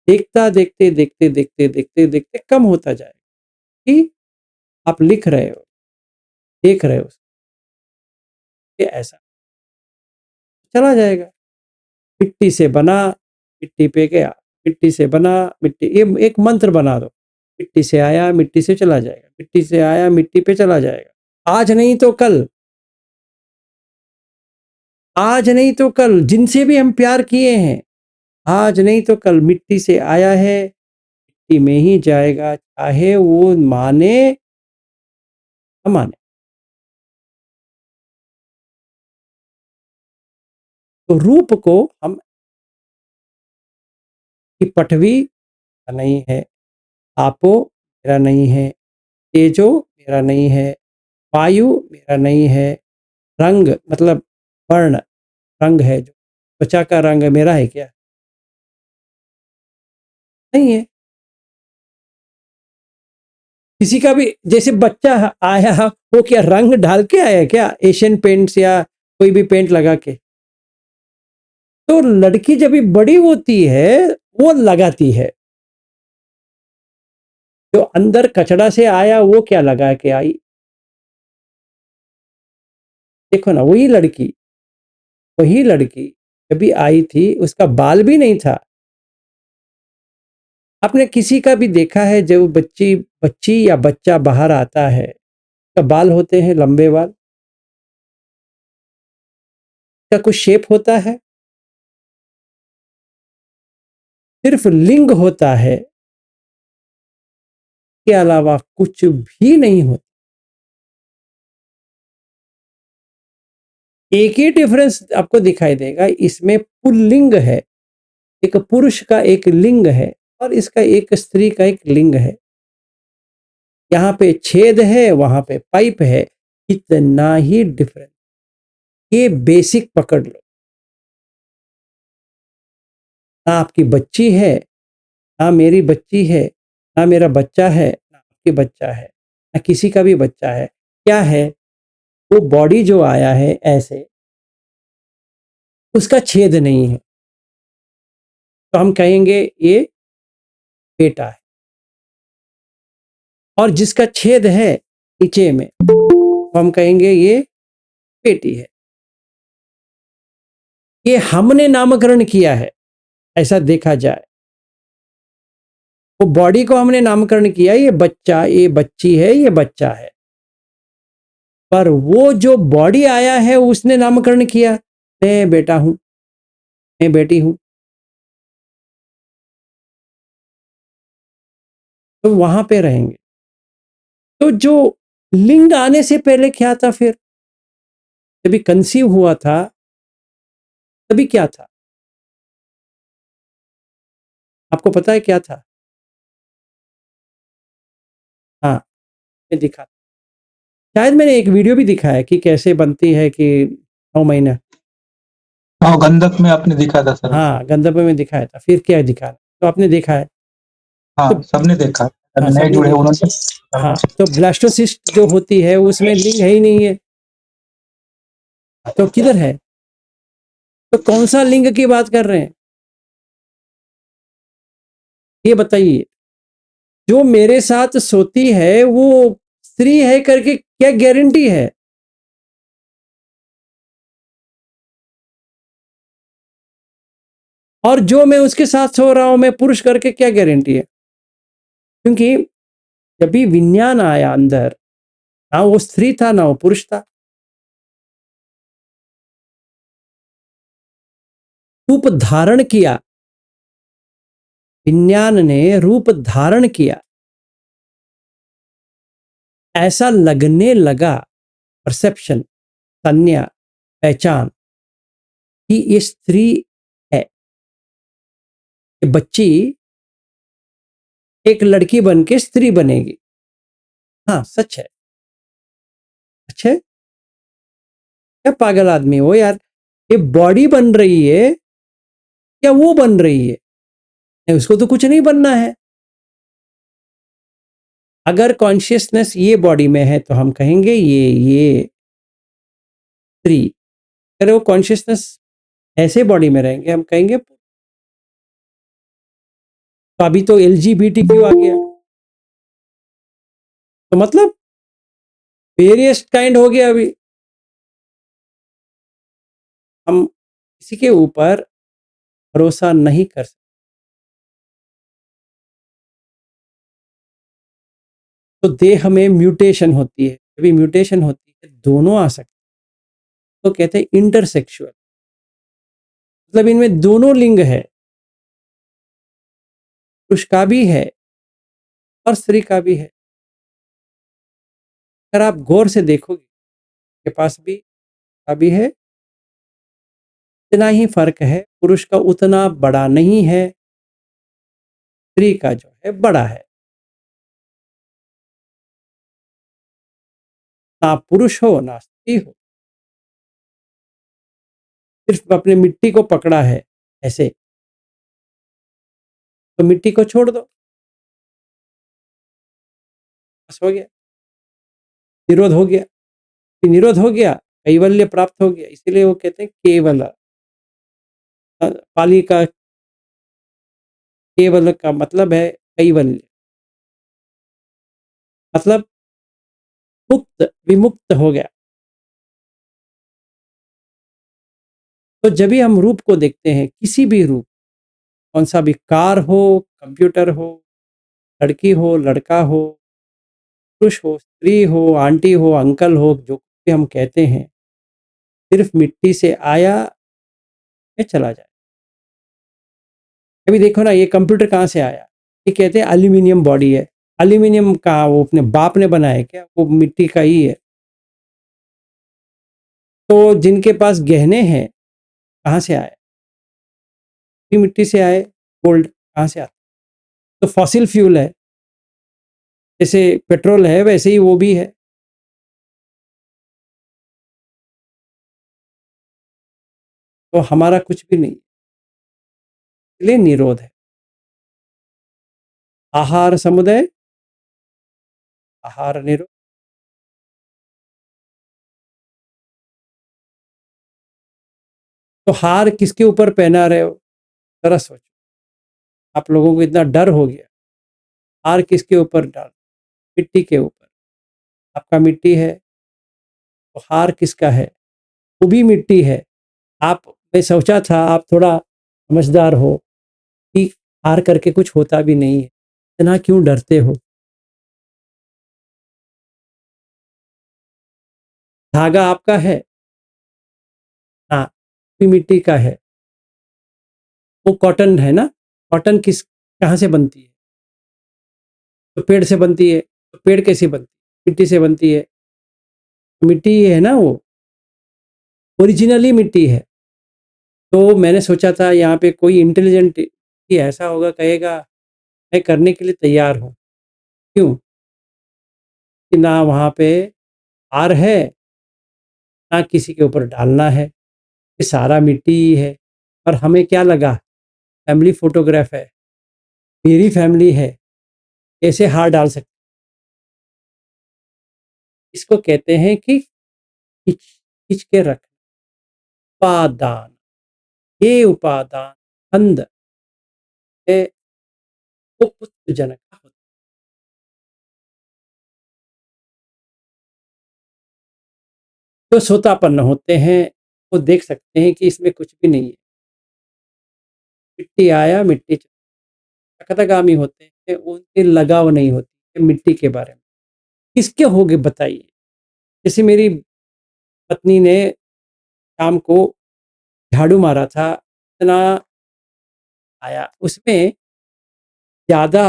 S1: देखता देखते देखते देखते देखते देखते कम होता जाएगा कि आप लिख रहे हो, देख रहे हो, ये ऐसा चला जाएगा। मिट्टी से बना, मिट्टी पे गया, मिट्टी से बना, मिट्टी, ये एक मंत्र बना दो, मिट्टी से आया, मिट्टी से चला जाएगा, मिट्टी से आया, मिट्टी पे चला जाएगा। आज नहीं तो कल, आज नहीं तो कल, जिनसे भी हम प्यार किए हैं, आज नहीं तो कल मिट्टी से आया है, मिट्टी में ही जाएगा, चाहे वो माने न माने। तो रूप को हम, कि पठवी नहीं है, आपो मेरा नहीं है, तेजो मेरा नहीं है, वायु मेरा नहीं है, रंग मतलब वर्ण, रंग है जो त्वचा का रंग मेरा है क्या? नहीं है। किसी का भी, जैसे बच्चा आया, वो क्या रंग डाल के आया क्या, एशियन पेंट्स या कोई भी पेंट लगा के? तो लड़की जब भी बड़ी होती है वो लगाती है, जो अंदर कचड़ा से आया वो क्या लगा के आई? देखो ना, वही लड़की जब भी आई थी उसका बाल भी नहीं था। आपने किसी का भी देखा है जब बच्ची या बच्चा बाहर आता है, उसका बाल होते हैं लंबे बाल, क्या कुछ शेप होता है? सिर्फ लिंग होता है, के अलावा कुछ भी नहीं होता। एक ही डिफरेंस आपको दिखाई देगा, इसमें पुल्लिंग है, एक पुरुष का एक लिंग है, और इसका एक स्त्री का एक लिंग है। यहाँ पे छेद है, वहां पे पाइप है, इतना ही डिफरेंस। ये बेसिक पकड़ लो। ना आपकी बच्ची है, ना मेरी बच्ची है, ना मेरा बच्चा है, ना आपकी बच्चा है, ना किसी का भी बच्चा है। क्या है? वो बॉडी जो आया है ऐसे, उसका छेद नहीं है। तो हम कहेंगे ये बेटा है। और जिसका छेद है नीचे में, तो हम कहेंगे ये बेटी है। ये हमने नामकरण किया है, ऐसा देखा जाए। वो बॉडी को हमने नामकरण किया, ये बच्चा, ये बच्ची है, ये बच्चा है। पर वो जो बॉडी आया है उसने नामकरण किया, मैं बेटा हूं, मैं बेटी हूं। तो वहां पे रहेंगे। तो जो लिंग आने से पहले क्या था फिर? जब कंसीव हुआ था तभी क्या था? आपको पता है क्या था? हाँ, मैं दिखा, शायद मैंने एक वीडियो भी दिखाया कि कैसे बनती है कि 9 महीना।
S7: हाँ, गंधक में आपने दिखा था सर।
S1: हाँ, गंधर्व में दिखाया था। फिर क्या दिखा? तो आपने देखा है।
S7: हाँ, सबने देखा।
S1: हाँ,
S7: अभी नए
S1: सबने
S7: जुड़े
S1: देखा।
S7: उन्होंने।
S1: हाँ, तो ब्लास्टोसिस्ट जो होती है उसमें लिंग है ही नहीं है, तो किधर है? तो कौन सा लिंग की बात कर रहे हैं ये बताइए? जो मेरे साथ सोती है वो स्त्री है करके क्या गारंटी है? और जो मैं उसके साथ सो रहा हूं मैं पुरुष करके क्या गारंटी है? क्योंकि जब भी विज्ञान आया अंदर, ना वो स्त्री था ना वो पुरुष था। रूप धारण किया, विज्ञान ने रूप धारण किया, ऐसा लगने लगा, परसेप्शन, संज्ञा, पहचान कि ये स्त्री है। ये बच्ची एक लड़की बन के स्त्री बनेगी। हाँ, सच है। अच्छा, क्या पागल आदमी हो यार? ये बॉडी बन रही है या वो बन रही है? नहीं, उसको तो कुछ नहीं बनना है। अगर कॉन्शियसनेस ये बॉडी में है तो हम कहेंगे ये स्त्री। अगर वो कॉन्शियसनेस ऐसे बॉडी में रहेंगे हम कहेंगे। तो अभी तो LGBTQ आ गया, तो मतलब वेरियस काइंड हो गया। अभी हम किसी के ऊपर भरोसा नहीं कर सकते। तो देह में म्यूटेशन होती है, जब म्यूटेशन होती है दोनों आ सकते हैं। तो कहते हैं इंटरसेक्सुअल, मतलब इनमें दोनों लिंग है, पुरुष का भी है और स्त्री का भी है। अगर आप गौर से देखोगे के पास भी का भी है, इतना ही फर्क है, पुरुष का उतना बड़ा नहीं है, स्त्री का जो है बड़ा है। ना पुरुष हो ना स्त्री हो, सिर्फ अपने मिट्टी को पकड़ा है ऐसे, तो मिट्टी को छोड़ दो, बस हो गया, निरोध हो गया। निरोध हो गया, कैवल्य प्राप्त हो गया। इसीलिए वो कहते हैं केवल। पाली का केवल का मतलब है कैवल्य, मतलब मुक्त, विमुक्त हो गया। तो जब भी हम रूप को देखते हैं, किसी भी रूप, कौन सा भी कार हो, कंप्यूटर हो, लड़की हो, लड़का हो, पुरुष हो, स्त्री हो, आंटी हो, अंकल हो, जो भी हम कहते हैं, सिर्फ मिट्टी से आया या चला जाए। अभी देखो ना, ये कंप्यूटर कहाँ से आया? ये कहते हैं एल्यूमिनियम बॉडी है। एल्यूमिनियम का वो अपने बाप ने बनाया क्या? वो मिट्टी का ही है। तो जिनके पास गहने हैं कहाँ से आए? भी मिट्टी से आए। गोल्ड कहाँ से आता? तो फॉसिल फ्यूल है, जैसे पेट्रोल है वैसे ही वो भी है। तो हमारा कुछ भी नहीं, इसलिए निरोध है। आहार समुदय, आहार निरोध। तो हार किसके ऊपर पहना रहे हो, जरा सोचो। आप लोगों को इतना डर हो गया, हार किसके ऊपर डाल, मिट्टी के ऊपर। आपका मिट्टी है तो हार किसका है, वो भी मिट्टी है। आप, मैं सोचा था आप थोड़ा समझदार हो कि हार करके कुछ होता भी नहीं है, इतना क्यों डरते हो। धागा आपका है ना, भी मिट्टी का है। वो कॉटन है ना, कॉटन किस, कहाँ से बनती है, तो पेड़ से बनती है। तो पेड़ कैसे बनती है, मिट्टी से बनती है। मिट्टी है ना, वो ओरिजिनली मिट्टी है। तो मैंने सोचा था यहाँ पे कोई इंटेलिजेंट कि ऐसा होगा, कहेगा मैं करने के लिए तैयार हूँ। क्यों कि ना वहाँ पे हार है, ना किसी के ऊपर डालना है, ये सारा मिट्टी ही है। और हमें क्या लगा, फैमिली फोटोग्राफ है, मेरी फैमिली है, कैसे हार डाल सकते। इसको कहते हैं कि खींच खींच के रख, उपादान। ये उपादान छंद है, वो पुत्र जनक का होता है। जो श्रोतापन्न होते हैं वो देख सकते हैं कि इसमें कुछ भी नहीं है। मिट्टी आया, मिट्टी सकतगामी होते हैं, उनकी लगाव नहीं होती है मिट्टी के बारे में। किसके होगे बताइए। जैसे मेरी पत्नी ने शाम को झाड़ू मारा था, इतना आया, उसमें ज़्यादा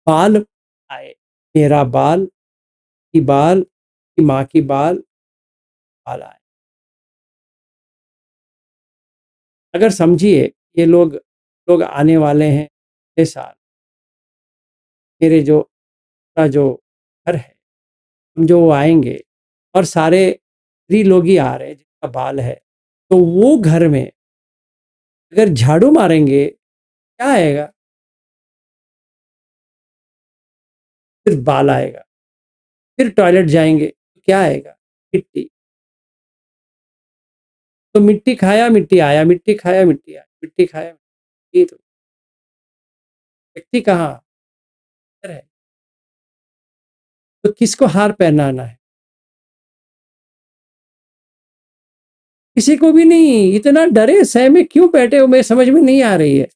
S1: बाल आए। मेरा बाल की बाल की माँ की बाल आए। अगर समझिए ये लोग लोग आने वाले हैं अगले साल, मेरे जो का जो घर है, हम जो वो आएंगे और सारे स्त्री लोग ही आ रहे हैं जिनका बाल है, तो वो घर में अगर झाड़ू मारेंगे क्या आएगा, सिर्फ बाल आएगा। फिर टॉयलेट जाएंगे तो क्या आएगा, मिट्टी। तो मिट्टी खाया मिट्टी आया, मिट्टी खाया मिट्टी आया, मिट्टी खाया मिट्टी। तो व्यक्ति कहाँ है, तो किसको हार पहनाना है, किसी को भी नहीं। इतना डरे सह में क्यों बैठे हो, मैं समझ में नहीं आ रही है।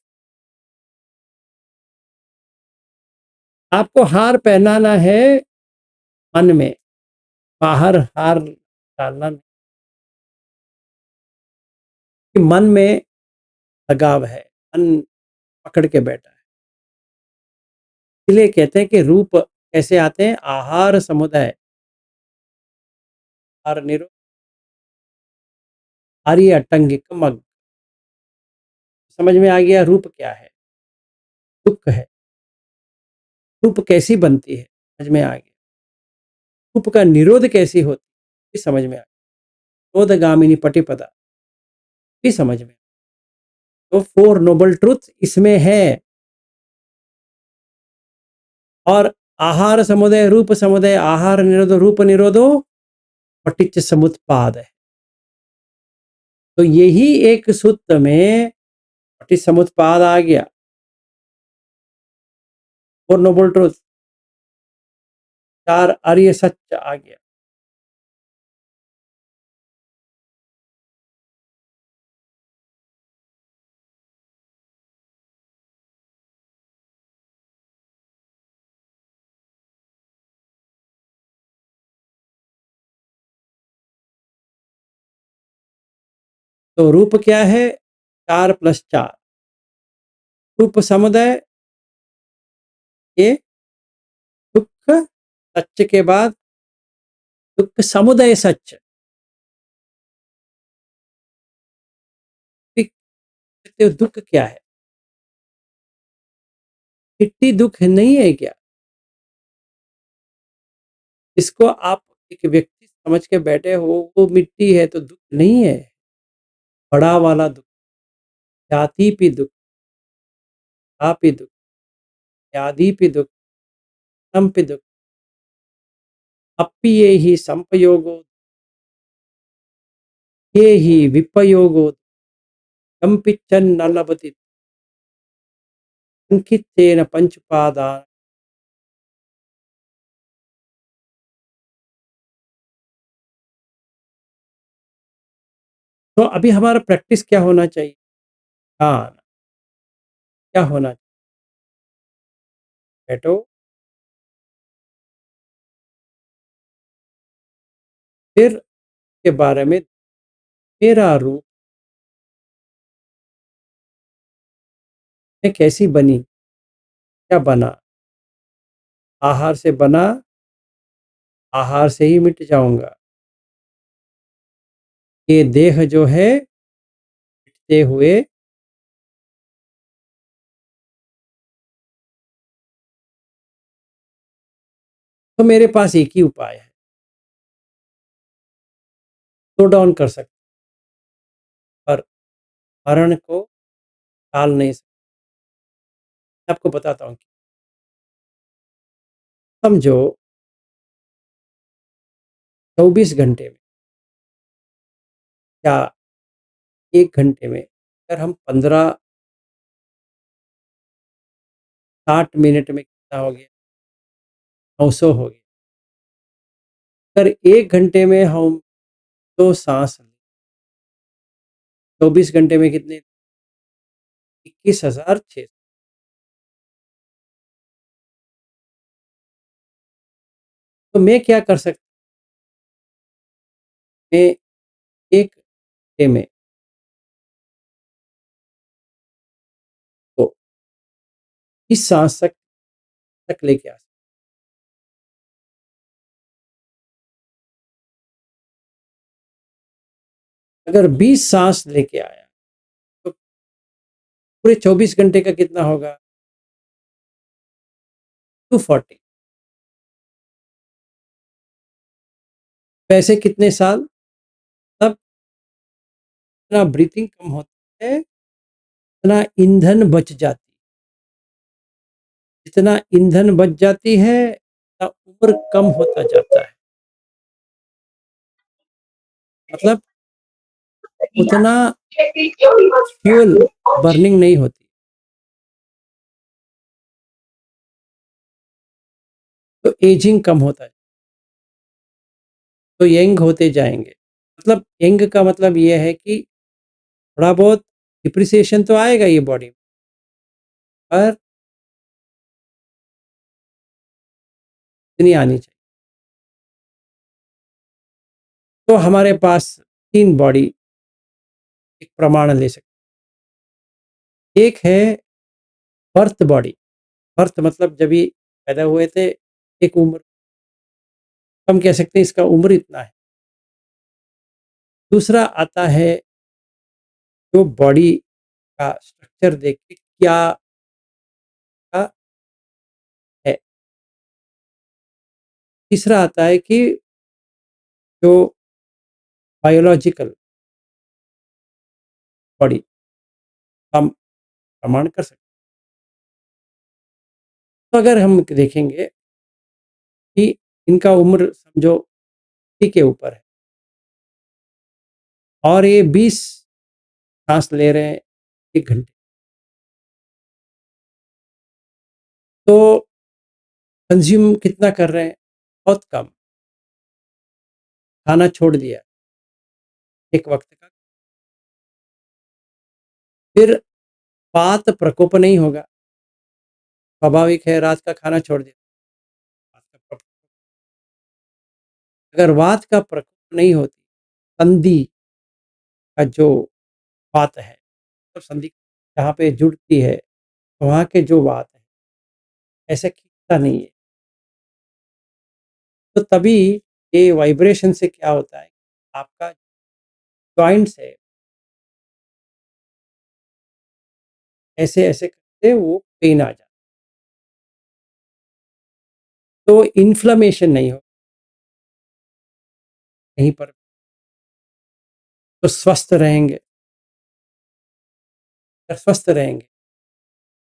S1: आपको हार पहनाना है मन में, बाहर हार डालना नहीं। कि मन में लगाव है, मन पकड़ के बैठा है। इसलिए कहते हैं कि रूप कैसे आते हैं, आहार समुदाय, आहार निरो, आर्य अटंगिक मग। समझ में आ गया रूप क्या है, दुख है। रूप कैसी बनती है समझ में आ गया। रूप का निरोध कैसी होती है समझ में आ गया। क्रोधगामिनी पटिपदा भी समझ में। तो 4 नोबल ट्रुथ इसमें है। और आहार समुदय, रूप समुदय, आहार निरोधो, रूप निरोधो, पटिच्च समुत्पाद है। तो यही एक सूत्र में पटिच्च समुत्पाद आ गया, 4 नोबल ट्रुथ, 4 आर्य सत्य आ गया। तो रूप क्या है, 4 + 4 रूप समुदय। ये दुख सत्य के बाद दुख समुदय सत्य। तो दुख क्या है, मिट्टी दुख नहीं है क्या। इसको आप एक व्यक्ति समझ के बैठे हो, वो मिट्टी है तो दुख नहीं है। बड़ा वाला दुख, जातीपि दुख, आपि दुख, व्याधिपि दुख, मरणंपि दुख, अप्येहि संपयोगो, ये ही विपयोगो, कंपिच्चन्न लभते, संकिच्चेन पंचपादान। तो अभी हमारा प्रैक्टिस क्या होना चाहिए? हाँ, क्या होना चाहिए? बैठो, फिर के बारे में, मेरा रूप में कैसी बनी, क्या बना, आहार से बना, आहार से ही मिट जाऊंगा, ये देह जो है मिटते हुए तो मेरे पास एक ही उपाय है, स्लो डाउन कर सकते, पर मरण को टाल नहीं सकते। मैं आपको बताता हूँ, समझो 24 घंटे में या 1 घंटे में अगर हम 15-60 मिनट में कितना हो गया, 900 हो गया। अगर 1 घंटे में हम 2 सांस लें, 24 घंटे में कितने, 21,600। तो मैं क्या कर सकता, मैं 1 घंटे में तो इस सांस तक लेके आ सकता। अगर 20 सांस लेके आया तो पूरे 24 घंटे का कितना होगा, 240। वैसे कितने साल, तब इतना ब्रीथिंग कम होता है, इतना ईंधन बच जाती, जितना ईंधन बच जाती है उतना उम्र कम होता जाता है। मतलब उतना फ्यूल बर्निंग नहीं होती, तो एजिंग कम होता है, तो यंग होते जाएंगे। मतलब यंग का मतलब ये है कि थोड़ा बहुत डिप्रिसिएशन तो आएगा ये बॉडी में, पर इतनी आनी चाहिए। तो हमारे पास 3 बॉडी एक प्रमाण ले सकते। एक है बर्थ बॉडी, बर्थ मतलब जब ये पैदा हुए थे, एक उम्र, हम कह सकते हैं इसका उम्र इतना है। दूसरा आता है जो बॉडी का स्ट्रक्चर देख के क्या का है। तीसरा आता है कि जो बायोलॉजिकल बॉडी हम प्रमाण कर सकते। तो अगर हम देखेंगे कि इनका उम्र समझो 80 के ऊपर है और ये 20 सांस ले रहे हैं 1 घंटे, तो कंज्यूम कितना कर रहे हैं, बहुत कम। खाना छोड़ दिया एक वक्त का, फिर वात प्रकोप नहीं होगा, स्वाभाविक है, रात का खाना छोड़ दिया, वात का प्रकोप। अगर वात का प्रकोप नहीं होती, संधि का जो वात है, तो संधि जहाँ पे जुड़ती है, वहाँ के जो वात है ऐसे खींचता नहीं है, तो तभी ये वाइब्रेशन से क्या होता है, आपका जॉइंट्स है ऐसे ऐसे करते वो पेन आ जाता, तो इन्फ्लेमेशन नहीं हो कहीं पर, तो स्वस्थ रहेंगे। स्वस्थ रहेंगे।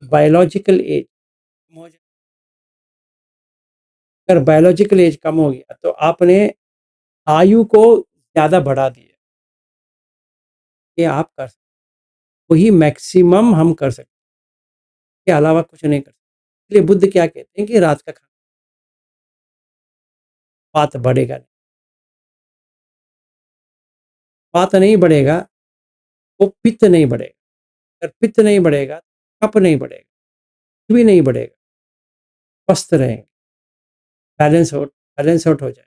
S1: बायोलॉजिकल एज कम हो जाए, अगर बायोलॉजिकल एज कम हो गया तो आपने आयु को ज़्यादा बढ़ा दिया। ये आप कर सकते, वही मैक्सिमम हम कर सकते, इसके अलावा कुछ नहीं कर सकते। इसलिए बुद्ध क्या कहते हैं कि रात का खाना बात बढ़ेगा नहीं, बात नहीं बढ़ेगा, वो पित्त नहीं बढ़ेगा, अगर पित्त नहीं बढ़ेगा, कफ नहीं बढ़ेगा, कुछ भी नहीं बढ़ेगा, स्वस्थ रहेंगे, बैलेंस आउट हो जाए।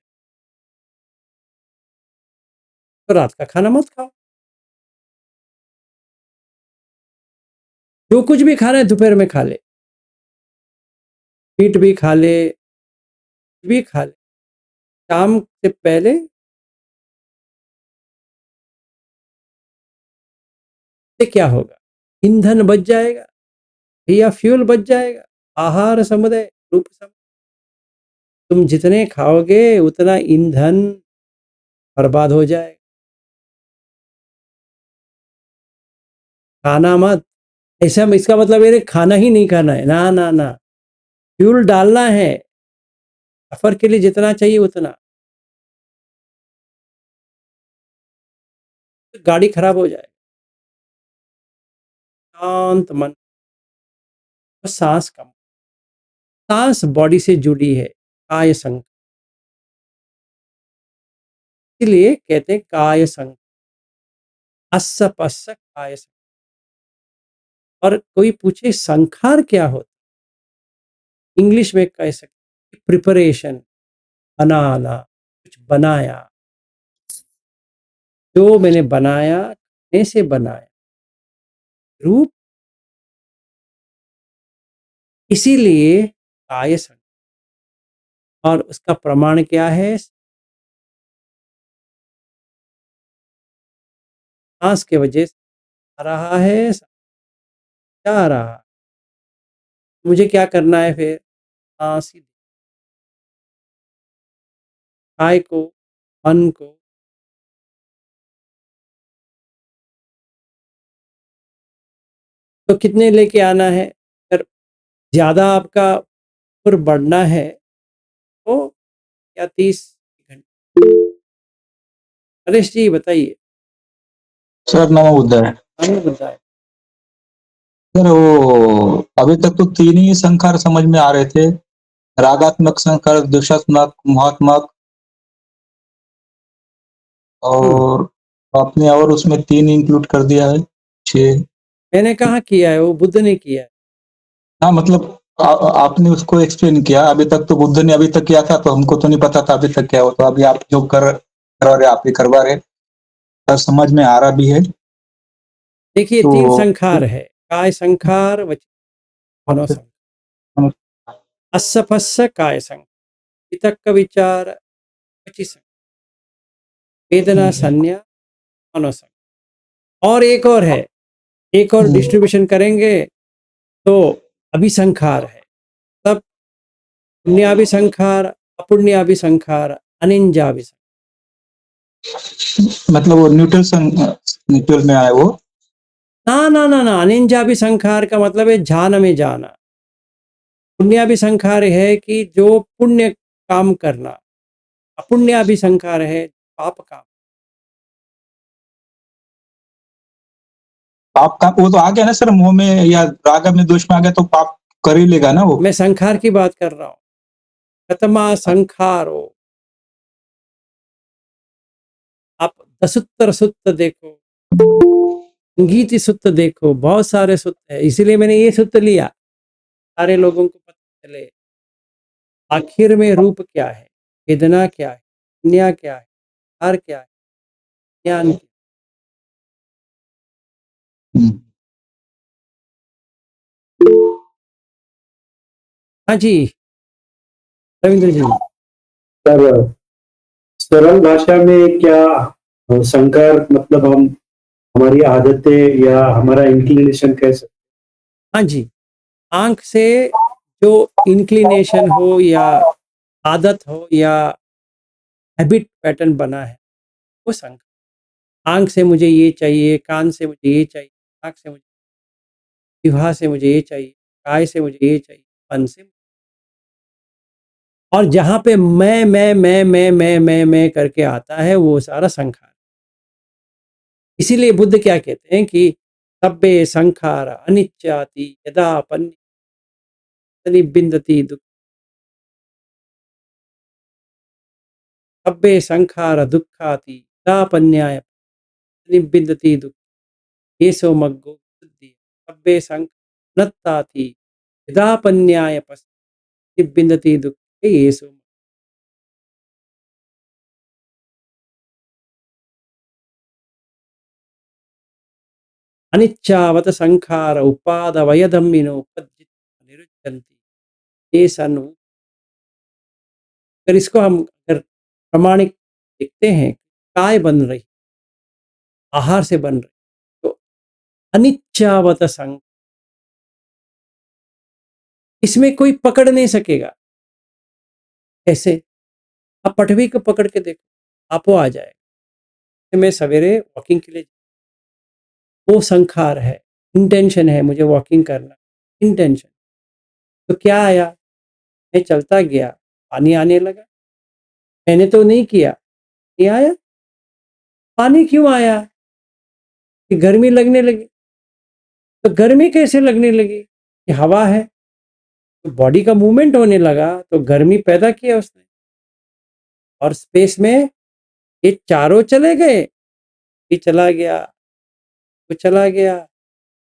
S1: तो रात का खाना मत खाओ, जो कुछ भी खाना है दोपहर में खा ले, मीट भी खा ले, कुछ भी खा ले, शाम से पहले से क्या होगा, ईंधन बच जाएगा या फ्यूल बच जाएगा। आहार समुदय रूप समुदय, तुम जितने खाओगे उतना ईंधन बर्बाद हो जाएगा। खाना मत, ऐसा इसका मतलब ये खाना ही नहीं खाना है, ना ना ना, फ्यूल डालना है, सफर के लिए जितना चाहिए उतना। तो गाड़ी खराब हो जाए, शांत मन, और सांस कम, सांस बॉडी से जुड़ी है, काय संग, इसलिए कहते हैं काय संग, अस्य पश्य काय संग। और कोई पूछे संखार क्या होता, इंग्लिश में कह सकते प्रिपरेशन, बनाना, कुछ बनाया, जो मैंने बनाया, खाने से बनाया रूप, इसीलिए काय संग। और उसका प्रमाण क्या है, सांस के वजह से आ रहा है, जा रहा है। मुझे क्या करना है फिर, सांस ही, काय को, मन को, तो कितने लेके आना है, अगर ज़्यादा आपका ऊपर बढ़ना है तो क्या 30 घंटे। नरेश जी बताइए।
S7: सर नमो बुद्धाय।
S1: हमें बताए।
S7: सर वो अभी तक तो तीन ही संखार समझ में आ रहे थे, रागात्मक संखार, द्वेषात्मक, मोहात्मक, और आपने और उसमें तीन इंक्लूड कर दिया है, 6।
S1: मैंने कहाँ किया है, वो बुद्ध ने किया है।
S7: हाँ मतलब आपने उसको एक्सप्लेन किया, अभी तक तो बुद्ध ने अभी तक किया था तो हमको तो नहीं पता था अभी तक क्या हो, तो अभी आप जो करवा रहे आप ही करवा रहे, तो समझ में आ रहा भी है।
S1: देखिए
S7: तो
S1: 3 संखार है, काय संखार, मनोसंखार, अस्सपस्स काय संखार, वितक्क विचार, वची संखार, वेदना संज्ञा, मनोसंखार। और एक और है, एक और डिस्ट्रीब्यूशन करेंगे तो अभिसंखार है, तब पुण्याभिसंखार, अपुण्याभिसंखार, अनिंजाभिसंखार।
S7: मतलब वो न्यूट्रल में आए वो।
S1: ना ना ना ना, अनिंजाभिसंखार का मतलब है ध्यान में जाना। पुण्याभिसंखार है कि जो पुण्य काम करना, अपुण्याभिसंखार है पाप काम।
S7: पाप का वो तो आ गया ना सर, मोह में या राग में दोष में आ गया तो पाप कर ही लेगा ना वो।
S1: मैं संखार की बात कर रहा हूँ, कतमा संखारो। आप दसुत्तर सुत्त देखो, संगीति सुत्त देखो, बहुत सारे सुत्त है, इसीलिए मैंने ये सुत्त लिया, सारे लोगों को पता चले आखिर में रूप क्या है, वेदना क्या है, पुण्य क्या है, हार क्या है, ज्ञान क्या है। हाँ जी रविंद्र जी।
S8: सर सरल भाषा में क्या संकर मतलब हम हमारी आदतें या हमारा इंक्लिनेशन कह सकते
S1: हाँ जी, आंख से जो इंक्लिनेशन हो या आदत हो या हैबिट पैटर्न बना है, वो संकर। आंख से मुझे ये चाहिए, कान से मुझे ये चाहिए, नाक से मुझे, विवाह से मुझे ये चाहिए, काय से मुझे ये चाहिए, मन से। और जहाँ पे मैं करके आता है वो सारा संखार। इसीलिए बुद्ध क्या कहते हैं कि सब्बे संखार अनिच्चाति यदा बिंदति दुख, सब्बे संखार दुखाति यदा पन्याय बिंदति दुख, येसो मग्गो बुद्धि सब्बे संखार नत्ताति यदा पन्याय बिंदति दुख, येसो। अनिच्चावत संखार उपाद वयधम्मिनो निरुच्यन्ति, ये सनु। अगर इसको हम अगर प्रमाणिक देखते हैं, काय बन रही, आहार से बन रही, तो अनिच्चावत संग, इसमें कोई पकड़ नहीं सकेगा। ऐसे आप पटवी को पकड़ के देखो, आपो आ जाएगा। मैं सवेरे वॉकिंग के लिए, वो संखार है, इंटेंशन है मुझे वॉकिंग करना, इंटेंशन। तो क्या आया, मैं चलता गया, पानी आने लगा, मैंने तो नहीं किया, नहीं आया। पानी क्यों आया? कि गर्मी लगने लगी। तो गर्मी कैसे लगने लगी? कि हवा है, तो बॉडी का मूवमेंट होने लगा, तो गर्मी पैदा किया उसने। और स्पेस में ये चारों चले गए, ये चला गया, वो चला गया,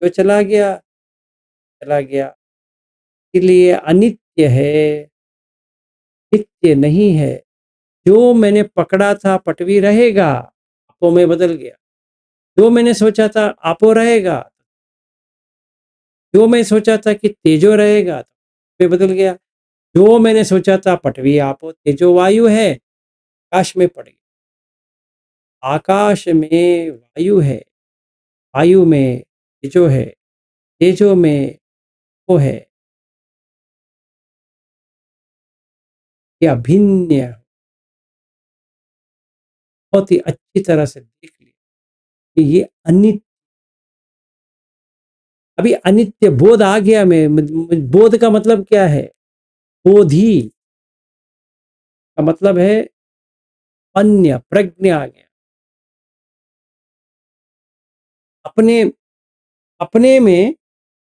S1: वो चला गया, चला गया। इसलिए अनित्य है, नित्य नहीं है। जो मैंने पकड़ा था पटवी रहेगा, आपो में बदल गया। जो मैंने सोचा था आपो रहेगा, जो मैं सोचा था कि तेजो रहेगा, में बदल गया। जो मैंने सोचा था पटवी आपो तेजो वायु है, आकाश में पड़ गया। आकाश में वायु है, वायु में तेजो है, तेजो में वो है। ये अभिन्न बहुत ही अच्छी तरह से देख लिया कि ये अनित्य। अभी अनित्य बोध आ गया। में बोध का मतलब क्या है? बोधि का मतलब है अन्य, प्रज्ञा आ गया। अपने अपने में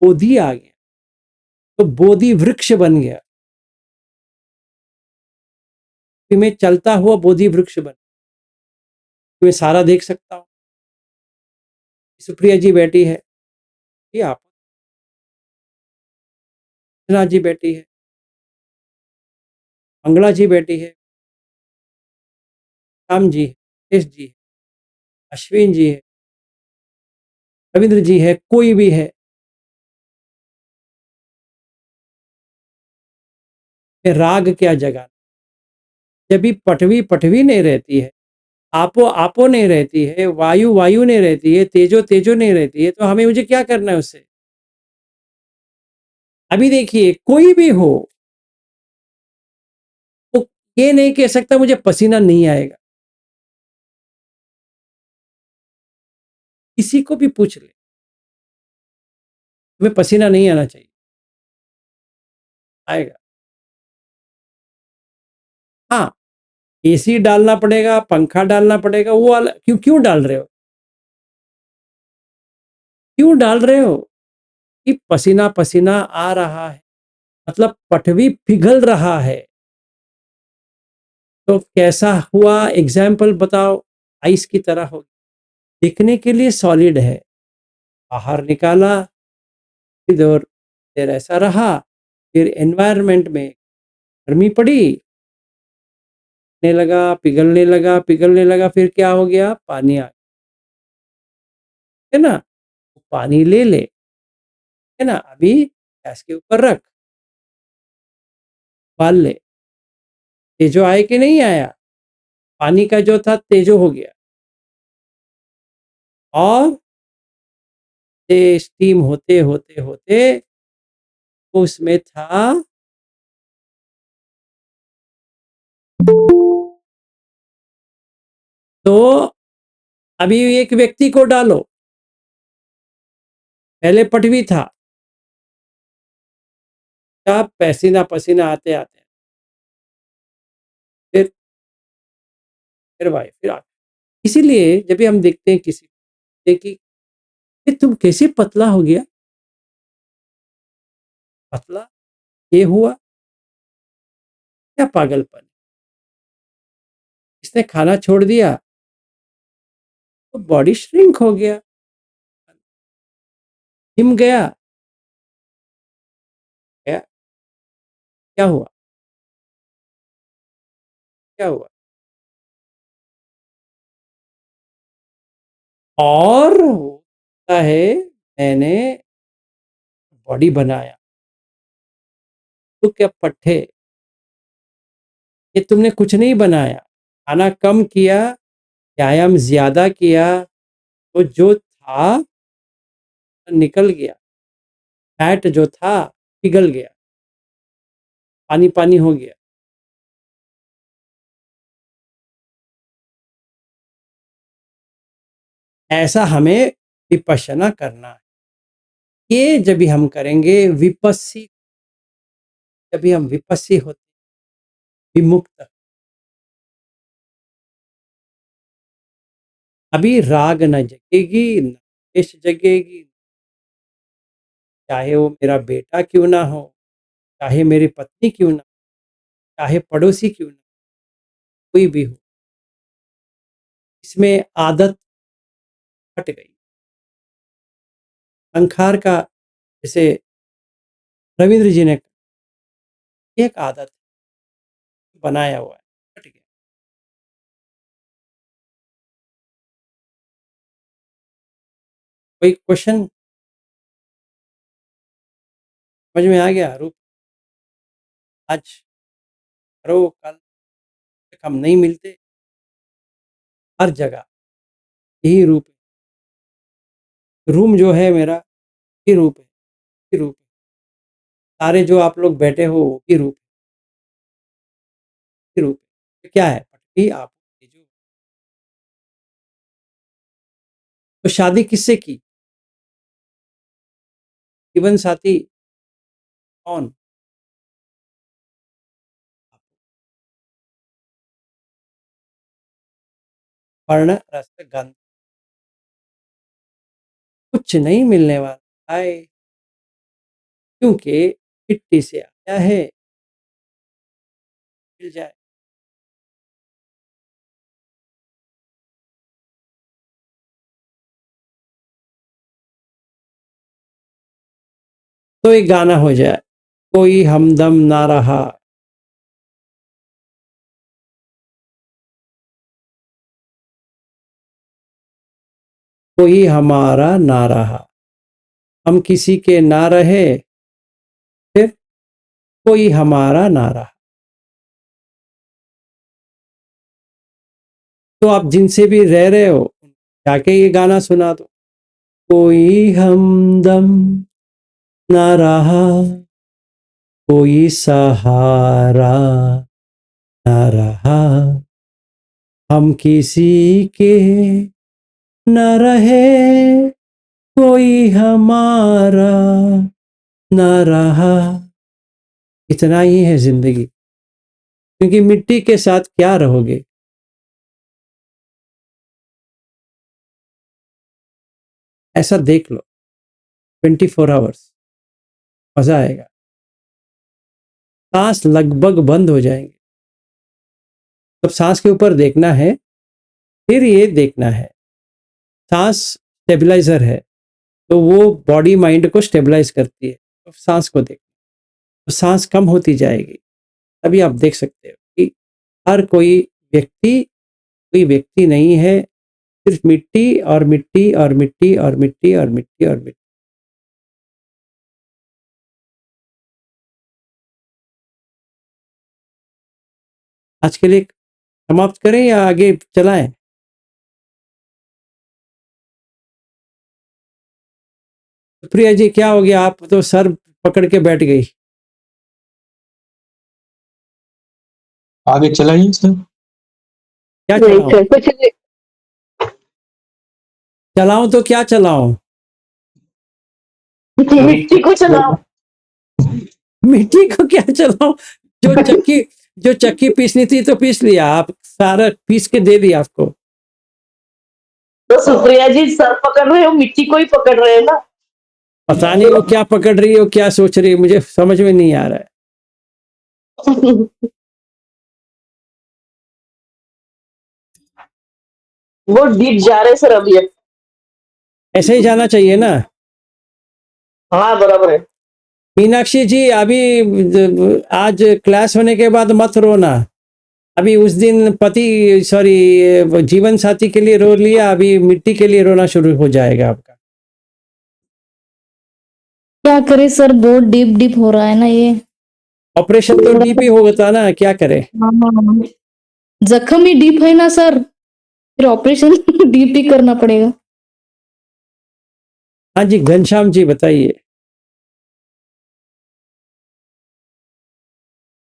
S1: बोधि आ गया, तो बोधि वृक्ष बन गया। कि मैं चलता हुआ बोधि वृक्ष बन, मैं सारा देख सकता हूँ। सुप्रिया जी बैठी है, ये आप रचना जी बैठी है, मंगला जी बैठी है, राम जी है, शेष जी है, अश्विन जी है, रविंद्र जी है, कोई भी है। ये राग क्या जगा? जब भी पटवी पटवी नहीं रहती है, आपो आपो नहीं रहती है, वायु वायु नहीं रहती है, तेजो तेजो नहीं रहती है, तो हमें मुझे क्या करना है उससे? अभी देखिए कोई भी हो, तो ये नहीं कह सकता मुझे पसीना नहीं आएगा। किसी को भी पूछ ले, तुम्हें पसीना नहीं आना चाहिए, आएगा। हाँ, एसी डालना पड़ेगा, पंखा डालना पड़ेगा, वो क्यों क्यों डाल रहे हो? क्यों डाल रहे हो? कि पसीना पसीना आ रहा है, मतलब पटवी पिघल रहा है। तो कैसा हुआ? एग्जाम्पल बताओ। आइस की तरह हो, दिखने के लिए सॉलिड है, बाहर निकाला, इधर देर ऐसा रहा, फिर एनवायरनमेंट में गर्मी पड़ी, पिघलने लगा, पिघलने लगा, फिर क्या हो गया? पानी आ गया, है ना? पानी ले ले, है ना? अभी गैस के ऊपर रख, उबाल ले। तेजो आए कि नहीं आया? पानी का जो था तेजो हो गया, और स्टीम होते होते होते उसमें था तो अभी एक व्यक्ति को डालो, पहले पटवी था, क्या पसीना-पसीना आते-आते फिर भाई फिर आ इसीलिए जब भी हम देखते हैं किसी को कि ये तुम कैसे पतला हो गया? पतला? ये हुआ? क्या पागलपन? इसने खाना छोड़ दिया, तो बॉडी श्रिंक हो गया। जिम गया, गया, क्या हुआ? क्या हुआ? और होता है मैंने बॉडी बनाया, तो क्या पट्टे, ये तुमने कुछ नहीं बनाया, खाना कम किया, व्यायाम ज़्यादा किया, तो जो था निकल गया, फैट जो था पिघल गया, पानी-पानी हो गया। ऐसा हमें विपश्यना करना है। ये जब भी हम करेंगे विपस्सी, जब भी हम विपस्सी होते विमुक्त, अभी राग न जगेगी, न द्वेष जगेगी, चाहे वो मेरा बेटा क्यों ना हो, चाहे मेरी पत्नी क्यों ना, चाहे पड़ोसी क्यों ना, कोई भी हो, इसमें आदत हट गई। संखार का जैसे रविंद्र जी ने एक आदत बनाया हुआ है, हट गया। कोई क्वेश्चन समझ में आ गया? रूप आज करो, कल तक हम नहीं मिलते, हर जगह यही रूप है। रूम जो है मेरा, ये रूप है, ये रूप है। सारे जो आप लोग बैठे हो, ये रूप है, ये रूप है। क्या है? पटरी आप जो तो शादी किससे की? जीवन साथी कौन? वर्ण रस गंध, कुछ नहीं मिलने वाला है, क्योंकि मिट्टी से आया है, मिल जाए। तो एक गाना हो जाए, कोई हमदम ना रहा, कोई हमारा ना रहा, हम किसी के ना रहे, फिर कोई हमारा ना रहा। तो आप जिनसे भी रह रहे हो, जाके ये गाना सुना दो, कोई हमदम ना रहा, कोई सहारा ना रहा, हम किसी के न रहे, कोई हमारा न रहा। इतना ही है जिंदगी, क्योंकि मिट्टी के साथ क्या रहोगे? ऐसा देख लो, 24 आवर्स, मजा आएगा। सांस लगभग बंद हो जाएंगे, तब सांस के ऊपर देखना है, फिर ये देखना है, सांस स्टेबलाइजर है, तो वो बॉडी माइंड को स्टेबलाइज करती है। तो सांस को देख, तो सांस कम होती जाएगी, तभी आप देख सकते हो कि हर कोई व्यक्ति नहीं है, सिर्फ मिट्टी और मिट्टी और मिट्टी और मिट्टी और मिट्टी और मिट्टी। आज के लिए समाप्त करें या आगे चलाएं? प्रिया जी क्या हो गया? आप तो सर पकड़ के बैठ गई।
S7: आगे चलाइए सर।
S1: क्या
S3: नहीं
S1: चलाऊं?
S3: सर, कुछ नहीं।
S1: चलाऊं तो क्या चलाऊं?
S3: मिट्टी को चलाओ।
S1: मिट्टी को क्या चलाओ, जो चक्की पीसनी थी तो पीस लिया, आप सारा पीस के दे दिया आपको।
S3: तो सुप्रिया जी सर पकड़ रहे हो, मिट्टी को ही पकड़ रहे हो ना।
S1: पता नहीं वो क्या पकड़ रही हो, क्या सोच रही है, मुझे समझ में नहीं आ रहा है।
S3: वो डीप जा रहे सर अभी।
S1: ऐसे ही जाना चाहिए ना।
S3: हाँ बराबर है।
S1: मीनाक्षी जी, अभी आज क्लास होने के बाद मत रोना। अभी उस दिन जीवन साथी के लिए रो लिया, अभी मिट्टी के लिए रोना शुरू हो जाएगा आपका।
S9: क्या करे सर, बहुत डीप डीप हो रहा है ना ये।
S1: ऑपरेशन तो डीप ही होता ना, क्या करे।
S9: जख्म ही डीप है ना सर, फिर ऑपरेशन डीप ही करना पड़ेगा।
S1: हाँ जी, घनश्याम जी बताइए।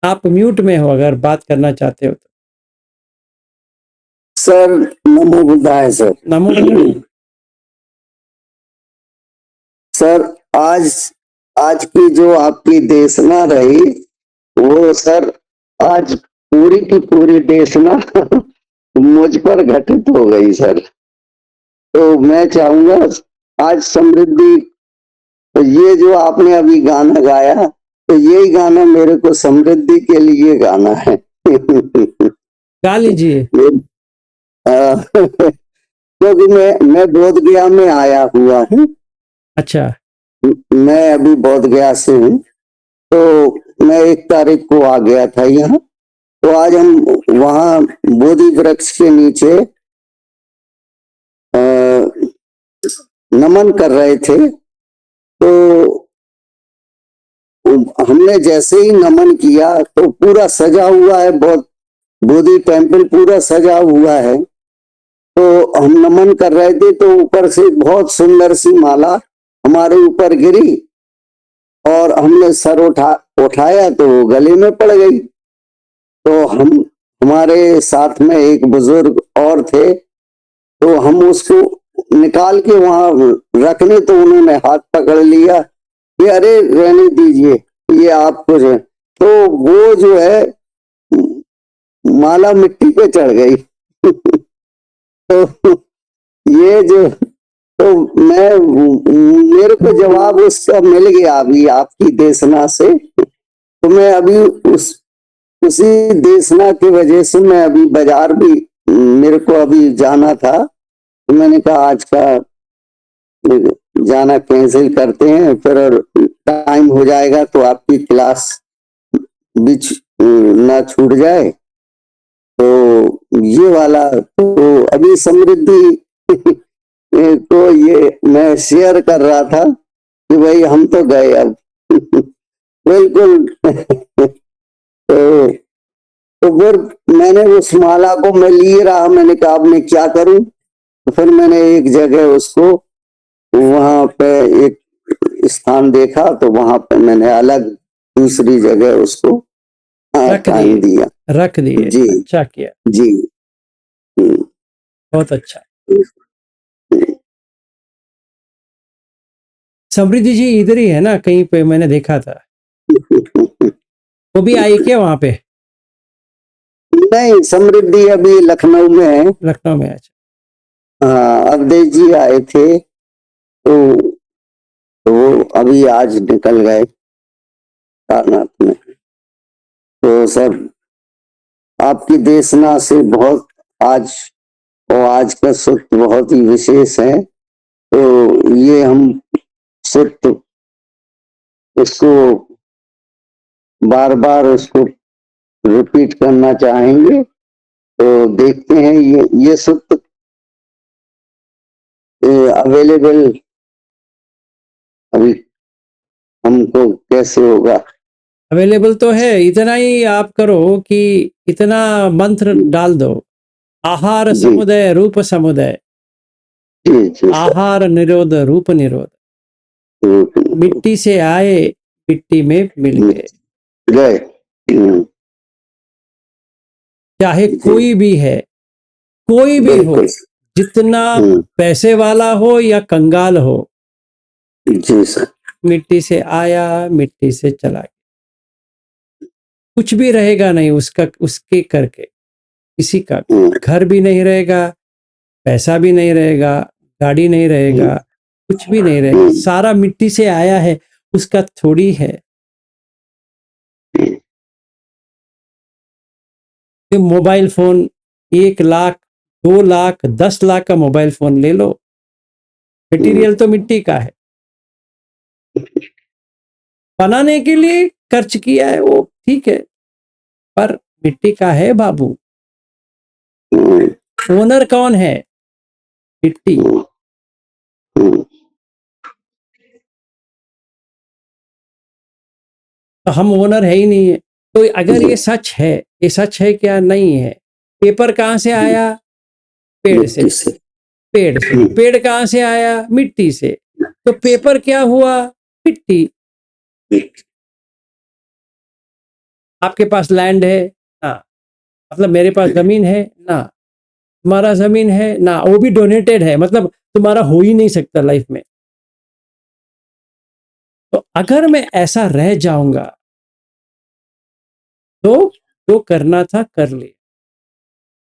S1: आप म्यूट में हो, अगर बात करना चाहते हो तो।
S10: सर नमो बुद्धाय सर।
S1: नमो बुद्धाय।
S10: सर आज की जो आपकी देशना रही, वो सर आज पूरी की पूरी देशना मुझ पर घटित हो गई सर। तो मैं चाहूंगा आज समृद्धि, तो ये जो आपने अभी गाना गाया, तो यही गाना मेरे को समृद्धि के लिए गाना है।
S1: गा लीजिए।
S10: क्योंकि मैं बोध गया में आया हुआ हूँ।
S1: अच्छा।
S10: मैं अभी बोध गया से हूँ, तो मैं 1 तारीख को आ गया था यहाँ। तो आज हम वहाँ बोधि वृक्ष के नीचे नमन कर रहे थे। तो हमने जैसे ही नमन किया तो पूरा सजा हुआ है, बहुत बोधि टेम्पल पूरा सजा हुआ है। तो हम नमन कर रहे थे तो ऊपर से बहुत सुंदर सी माला हमारे ऊपर गिरी और हमने सर उठाया तो वो गले में पड़ गई। तो हमारे साथ में एक बुजुर्ग और थे, तो हम उसको निकाल के वहां रखने, तो उन्होंने हाथ पकड़ लिया कि अरे रहने दीजिए, ये आपको जो। तो वो जो है माला मिट्टी पे चढ़ गई। तो ये जो, तो मेरे को जवाब उसका मिल गया अभी आपकी देशना से। तो मैं अभी उसी देशना की वजह से मैं अभी बाजार भी, मेरे को अभी जाना था, तो मैंने कहा आज का जाना कैंसिल करते हैं, फिर टाइम हो जाएगा तो आपकी क्लास बीच ना छूट जाए। तो ये वाला, तो अभी समृद्धि को ये मैं शेयर कर रहा था कि भाई हम तो गए अब। बिल्कुल। तो फिर मैंने उस माला को मैं लिए रहा, मैंने कहा अब मैं क्या करूं। तो फिर मैंने एक जगह उसको, वहां पे एक स्थान देखा, तो वहां पे मैंने अलग दूसरी जगह उसको टाइम दिया,
S1: रख दिए।
S10: जी।
S1: अच्छा किया
S10: जी।
S1: बहुत अच्छा। समृद्धि जी इधर ही है ना कहीं पे, मैंने देखा था। वो भी आई क्या वहां पे?
S10: नहीं, समृद्धि अभी लखनऊ में है।
S1: लखनऊ में। अच्छा।
S10: हाँ, अवधेश जी आए थे, तो वो अभी आज निकल गए सारनाथ में। तो सर आपकी देशना से बहुत आज का सूत्र बहुत ही विशेष है। तो ये हम सूत्र इसको बार बार उसको रिपीट करना चाहेंगे। तो देखते हैं ये सूत्र अवेलेबल अभी हमको कैसे होगा।
S1: अवेलेबल तो है, इतना ही आप करो कि इतना मंत्र डाल दो, आहार समुदय रूप समुदय, आहार निरोध रूप निरोध, मिट्टी से आए मिट्टी में मिल गए। चाहे कोई भी है, कोई भी हो, जितना पैसे वाला हो या कंगाल हो,
S10: जी सर,
S1: मिट्टी से आया मिट्टी से चला गया। कुछ भी रहेगा नहीं उसका, उसके करके किसी का घर भी नहीं रहेगा, पैसा भी नहीं रहेगा, गाड़ी नहीं रहेगा, कुछ भी नहीं रहेगा, सारा मिट्टी से आया है, उसका थोड़ी है। ये मोबाइल फोन 1 लाख 2 लाख 10 लाख का मोबाइल फोन ले लो, मटेरियल तो मिट्टी का है, बनाने के लिए खर्च किया है वो ठीक है, पर मिट्टी का है बाबू। ओनर कौन है? मिट्टी। तो हम ओनर है ही नहीं है। तो अगर ये सच है, ये सच है क्या? नहीं है। पेपर कहाँ से आया? पेड़ से। पेड़ से। पेड़ कहाँ से आया? मिट्टी से। तो पेपर क्या हुआ? मिट्टी। आपके पास लैंड है ना, मतलब मेरे पास जमीन है ना, तुम्हारा जमीन है ना, वो भी डोनेटेड है, मतलब तुम्हारा हो ही नहीं सकता लाइफ में। तो अगर मैं ऐसा रह जाऊंगा तो जो करना था कर लिया,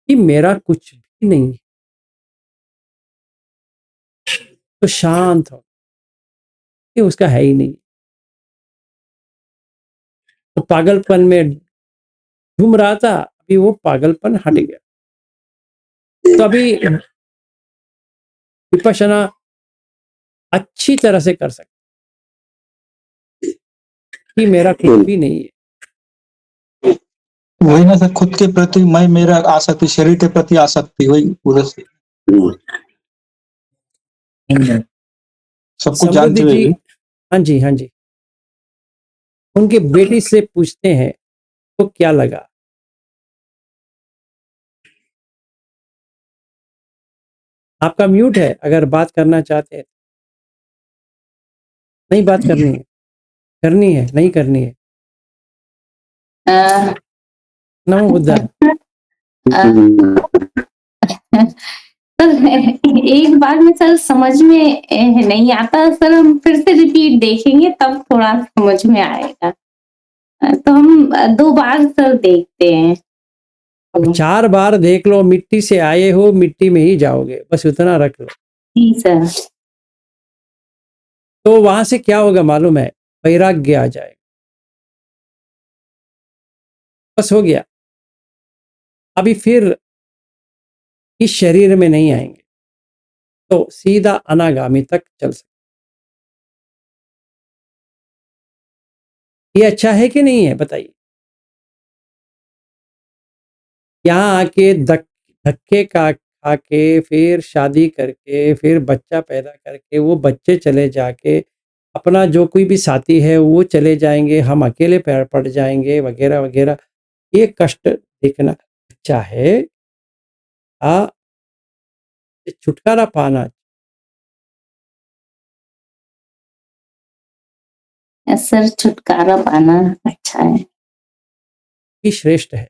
S1: कि मेरा कुछ भी नहीं है, तो शांत हो कि उसका है ही नहीं। तो पागलपन में घूम रहा था, अभी वो पागलपन हट गया। तो अभी विपश्यना अच्छी तरह से कर सकते कि मेरा कुछ भी नहीं है।
S7: वही ना सर, खुद के प्रति मैं, मेरा आसक्ति, शरीर के प्रति आसक्ति, वही पूरे से सब कुछ जानते
S1: समृद्धि
S7: हुए
S1: जी,
S7: भी।
S1: हाँ जी हाँ जी, उनके बेटी से पूछते हैं तो क्या लगा? आपका म्यूट है, अगर बात करना चाहते हैं। नहीं बात करनी है, करनी है, नहीं करनी है। नमो बुद्धा।
S9: सर एक बार में सर समझ में नहीं आता सर, हम फिर से रिपीट देखेंगे तब थोड़ा समझ में आएगा। तो हम 2 बार सर देखते हैं।
S1: अब 4 बार देख लो, मिट्टी से आए हो, मिट्टी में ही जाओगे, बस उतना रख लो।
S9: जी सर।
S1: तो वहां से क्या होगा मालूम है? वैराग्य आ जाएगा, बस हो गया। अभी फिर इस शरीर में नहीं आएंगे, तो सीधा अनागामी तक चल सकते। ये अच्छा है कि नहीं है बताइए? यहाँ आके धक्के का खा के, फिर शादी करके, फिर बच्चा पैदा करके, वो बच्चे चले जाके, अपना जो कोई भी साथी है वो चले जाएंगे, हम अकेले पड़ जाएंगे, वगैरह वगैरह। ये कष्ट देखना अच्छा है। छुटकारा पाना
S9: सर छुटकारा पाना अच्छा है।
S1: ही श्रेष्ठ है।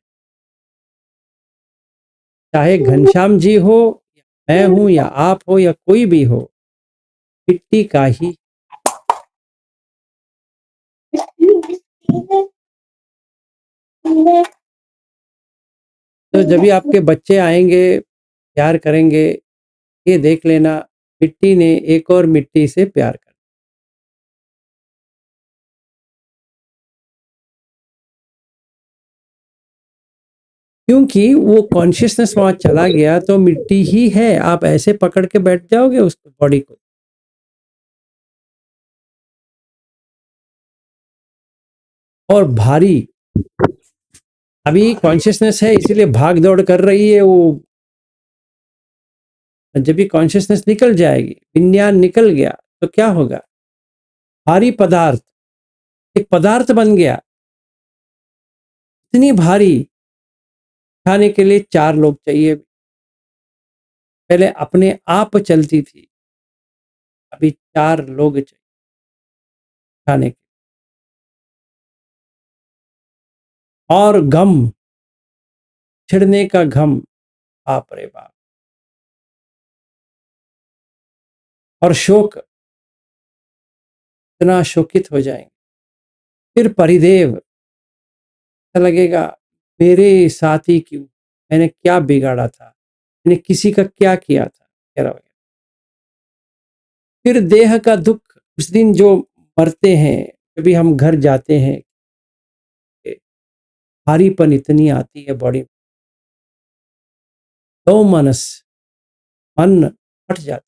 S1: चाहे घनश्याम जी हो, मैं हूं, या आप हो, या कोई भी हो, मिट्टी का ही। तो जब भी आपके बच्चे आएंगे, प्यार करेंगे, ये देख लेना, मिट्टी ने एक और मिट्टी से प्यार कर। क्योंकि वो कॉन्शियसनेस वहां चला गया, तो मिट्टी ही है। आप ऐसे पकड़ के बैठ जाओगे उस बॉडी को। और भारी, अभी कॉन्शियसनेस है इसीलिए भाग दौड़ कर रही है वो। जब भी कॉन्शियसनेस निकल जाएगी, विज्ञान निकल गया, तो क्या होगा? भारी पदार्थ एक पदार्थ बन गया। इतनी भारी, उठाने के लिए 4 लोग चाहिए। पहले अपने आप चलती थी, अभी 4 लोग चाहिए उठाने के। और गम, छिड़ने का गम, बाप रे बाप। और शोक, इतना शोकित हो जाएंगे। फिर परिदेव, ऐसा लगेगा मेरे साथ ही क्यों, मैंने क्या बिगाड़ा था, मैंने किसी का क्या किया था, वगैरह वगैरह। फिर देह का दुख उस दिन जो मरते हैं, जब भी हम घर जाते हैं, भारीपन इतनी आती है बॉडी में, तो मन फट जाता है,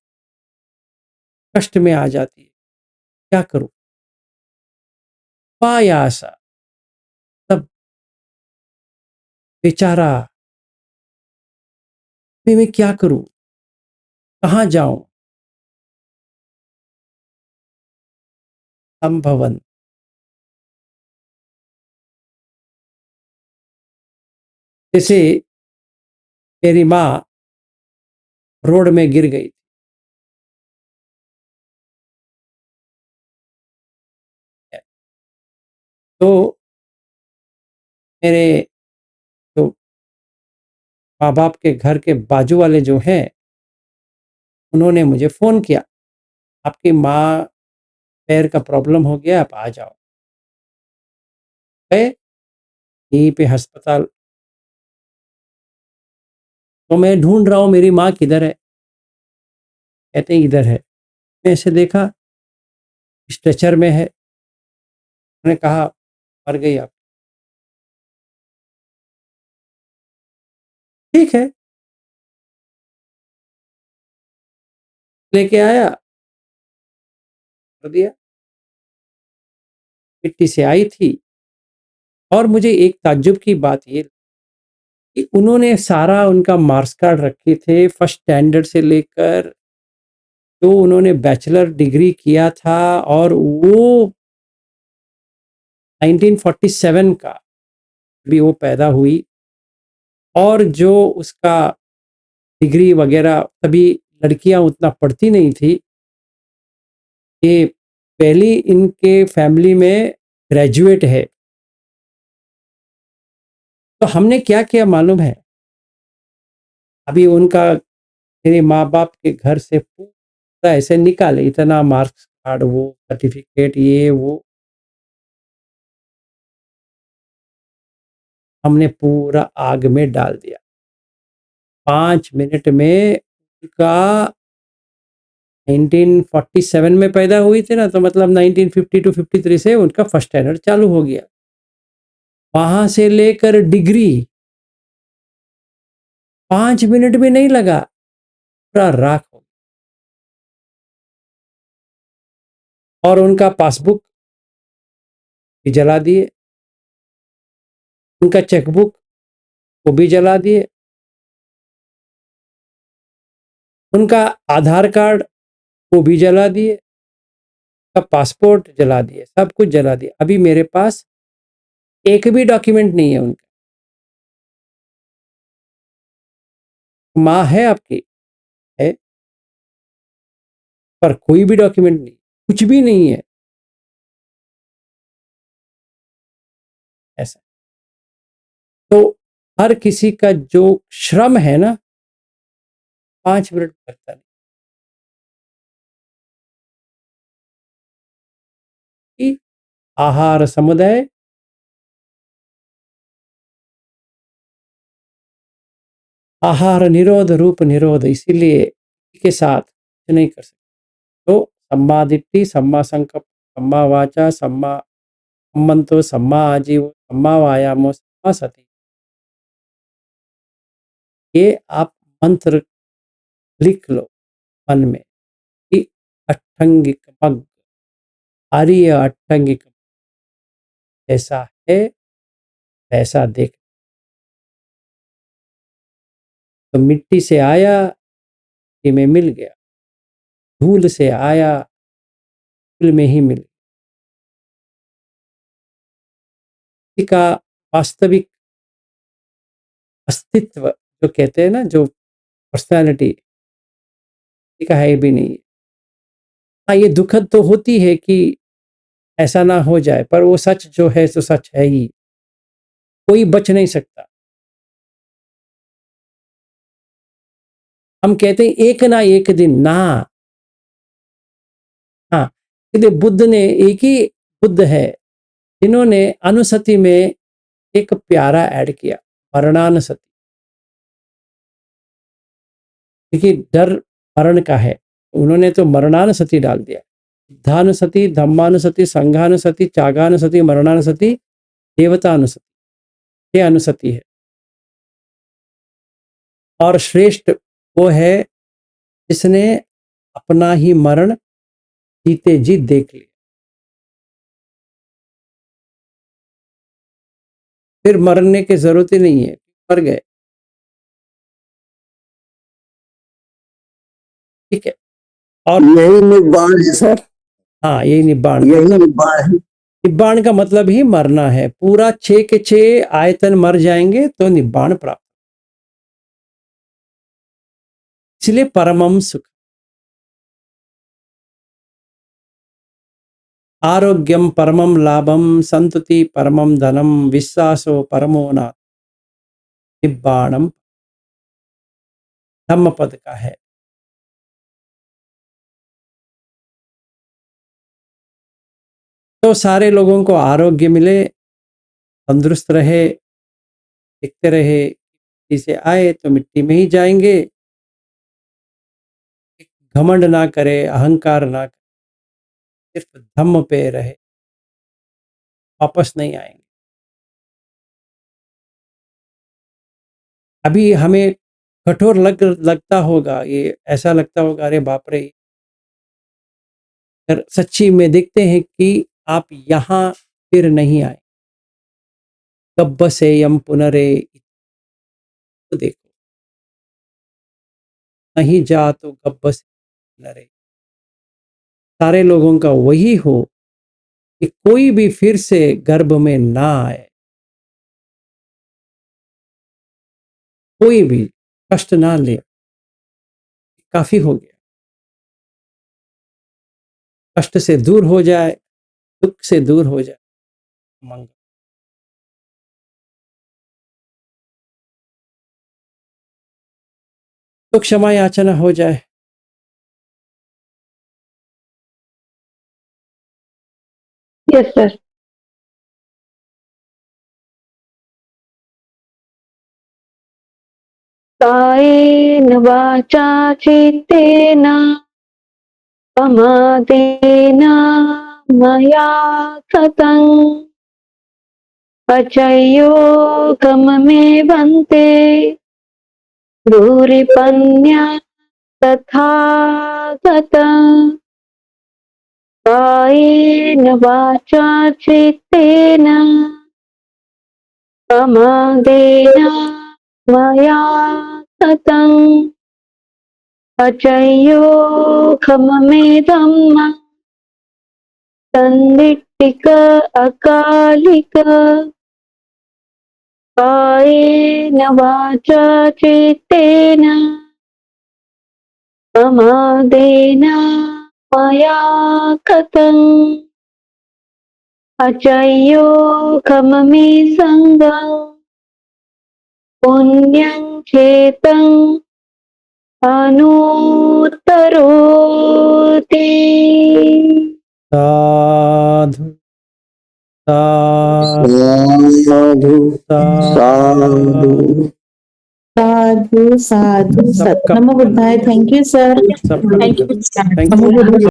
S1: कष्ट में आ जाती है, क्या करूं, पायासा, तब बेचारा, अभी मैं क्या करूं, कहाँ जाऊं, संभवन। जैसे मेरी माँ रोड में गिर गई, तो मेरे जो माँ बाप के घर के बाजू वाले जो हैं, उन्होंने मुझे फ़ोन किया, आपकी माँ पैर का प्रॉब्लम हो गया, आप आ जाओ। गए, यहीं पे अस्पताल, तो मैं ढूंढ रहा हूँ मेरी माँ किधर है, कहते हैं इधर है। मैं ऐसे देखा, स्ट्रेचर में है। मैंने कहा मर गई आप। ठीक है, लेके आया, कर दिया, मिट्टी से आई थी। और मुझे एक ताज्जुब की बात ये कि उन्होंने सारा उनका मार्क्स कार्ड रखे थे, फर्स्ट स्टैंडर्ड से लेकर जो उन्होंने बैचलर डिग्री किया था, और वो 1947 का भी वो पैदा हुई, और जो उसका डिग्री वगैरह, तभी लड़कियां उतना पढ़ती नहीं थी, ये पहली इनके फैमिली में ग्रेजुएट है। तो हमने क्या किया मालूम है, अभी उनका, मेरे माँ बाप के घर से पूरा ऐसे निकाले, इतना मार्क्स कार्ड, वो सर्टिफिकेट, ये वो, हमने पूरा आग में डाल दिया। 5 मिनट में उनका 1947 में पैदा हुई थी ना, तो मतलब 1952-53 से उनका फर्स्ट स्टैंडर्ड चालू हो गया। वहां से लेकर डिग्री 5 मिनट भी नहीं लगा, पूरा राख हो गया। और उनका पासबुक भी जला दिए, उनका चेकबुक वो भी जला दिए, उनका आधार कार्ड वो भी जला दिए, उनका पासपोर्ट जला दिए, सब कुछ जला दिया। अभी मेरे पास एक भी डॉक्यूमेंट नहीं है उनका। माँ है आपकी, है, पर कोई भी डॉक्यूमेंट नहीं, कुछ भी नहीं है, ऐसा। तो हर किसी का जो श्रम है ना, 5 मिनट लगता नहीं। कि आहार समुदाय, आहार निरोध रूप निरोध, इसीलिए के साथ कुछ नहीं कर सकते। तो सम्मा दिट्ठी, सम्मा संकल्प, सम्मा वाचा, सम्मा सम्मंतो, सम्मा आजीव, सम्मा वायामो, सम्मा सति, ये आप मंत्र लिख लो मन में कि अट्ठंगिक मग्ग, आर्य अट्ठंगिक, ऐसा है ऐसा देख। तो मिट्टी से आया, मिट्टी में मिल गया, धूल से आया, धूल में ही मिल गया। किसी का वास्तविक अस्तित्व जो कहते हैं ना, जो पर्सनालिटी, किसी का है भी नहीं। हाँ, ये दुखद तो होती है कि ऐसा ना हो जाए, पर वो सच जो है तो सच है ही, कोई बच नहीं सकता। हम कहते हैं एक ना एक दिन ना, हाँ, इसलिए बुद्ध ने, एक ही बुद्ध है जिन्होंने अनुसति में एक प्यारा ऐड किया, मरणानुसति। देखिए डर मरण का है, उन्होंने तो मरणानुसति डाल दिया। बुद्धानुसति, धम्मानुसति, संघानुसति, त्यागानुसति, मरणानुसति, देवतानुसति, ये अनुसति है। और श्रेष्ठ वो है जिसने अपना ही मरण जीते जी देख लिया, फिर मरने की जरूरत ही नहीं है, मर गए। ठीक है, और
S10: यही निब्बाण है सर,
S1: हाँ यही निब्बाण।
S10: यही निब्बाण है।
S1: निब्बाण का मतलब ही मरना है। पूरा 6 के 6 आयतन मर जाएंगे तो निब्बाण प्राप्त। इसलिए परमम सुख, आरोग्यम परमम लाभम, संतति परमम धनम, विश्वासो परमो नाथ, निब्बाणम धम्मपद का है। तो सारे लोगों को आरोग्य मिले, तंदुरुस्त रहे, दिखते रहे, मिट्टी से आए तो मिट्टी में ही जाएंगे, घमंड ना करे, अहंकार ना करे, सिर्फ धम्म पे रहे, वापस नहीं आएंगे। अभी हमें कठोर लगता होगा, ये ऐसा लगता होगा अरे बाप रे, अगर सच्ची में देखते हैं कि आप यहाँ फिर नहीं आए, कब्ब से यम पुनरे, तो देखो नहीं जा तो गब्ब से पुनरे। सारे लोगों का वही हो कि कोई भी फिर से गर्भ में ना आए, कोई भी कष्ट ना ले, काफी हो गया। कष्ट से दूर हो जाए, दुख से दूर हो जाए, मंगल। तो क्षमा याचना हो जाए।
S3: Yes sir. कायेन वाचा चित्तेन प्रमादेन मया कृतं अचयोगममे भन्ते दूरिपन्या तथा गतं। कायेन वाचा चित्तेन प्रमादेन मया कृतं अचयोगममे धम्मं सन्दिट्टिक अकालिक। कायेन वाचा चित्तेन प्रमादेन मया कृतं अचयोगममे संगं पुण्यं चेतं अनुत्तरोति।
S1: साधु साधु
S10: साधु साधु
S6: साधु साधु
S1: सबका
S6: नमो बुद्धाय। Thank you sir.
S1: सबका
S2: थैंक यू।
S1: Thank you.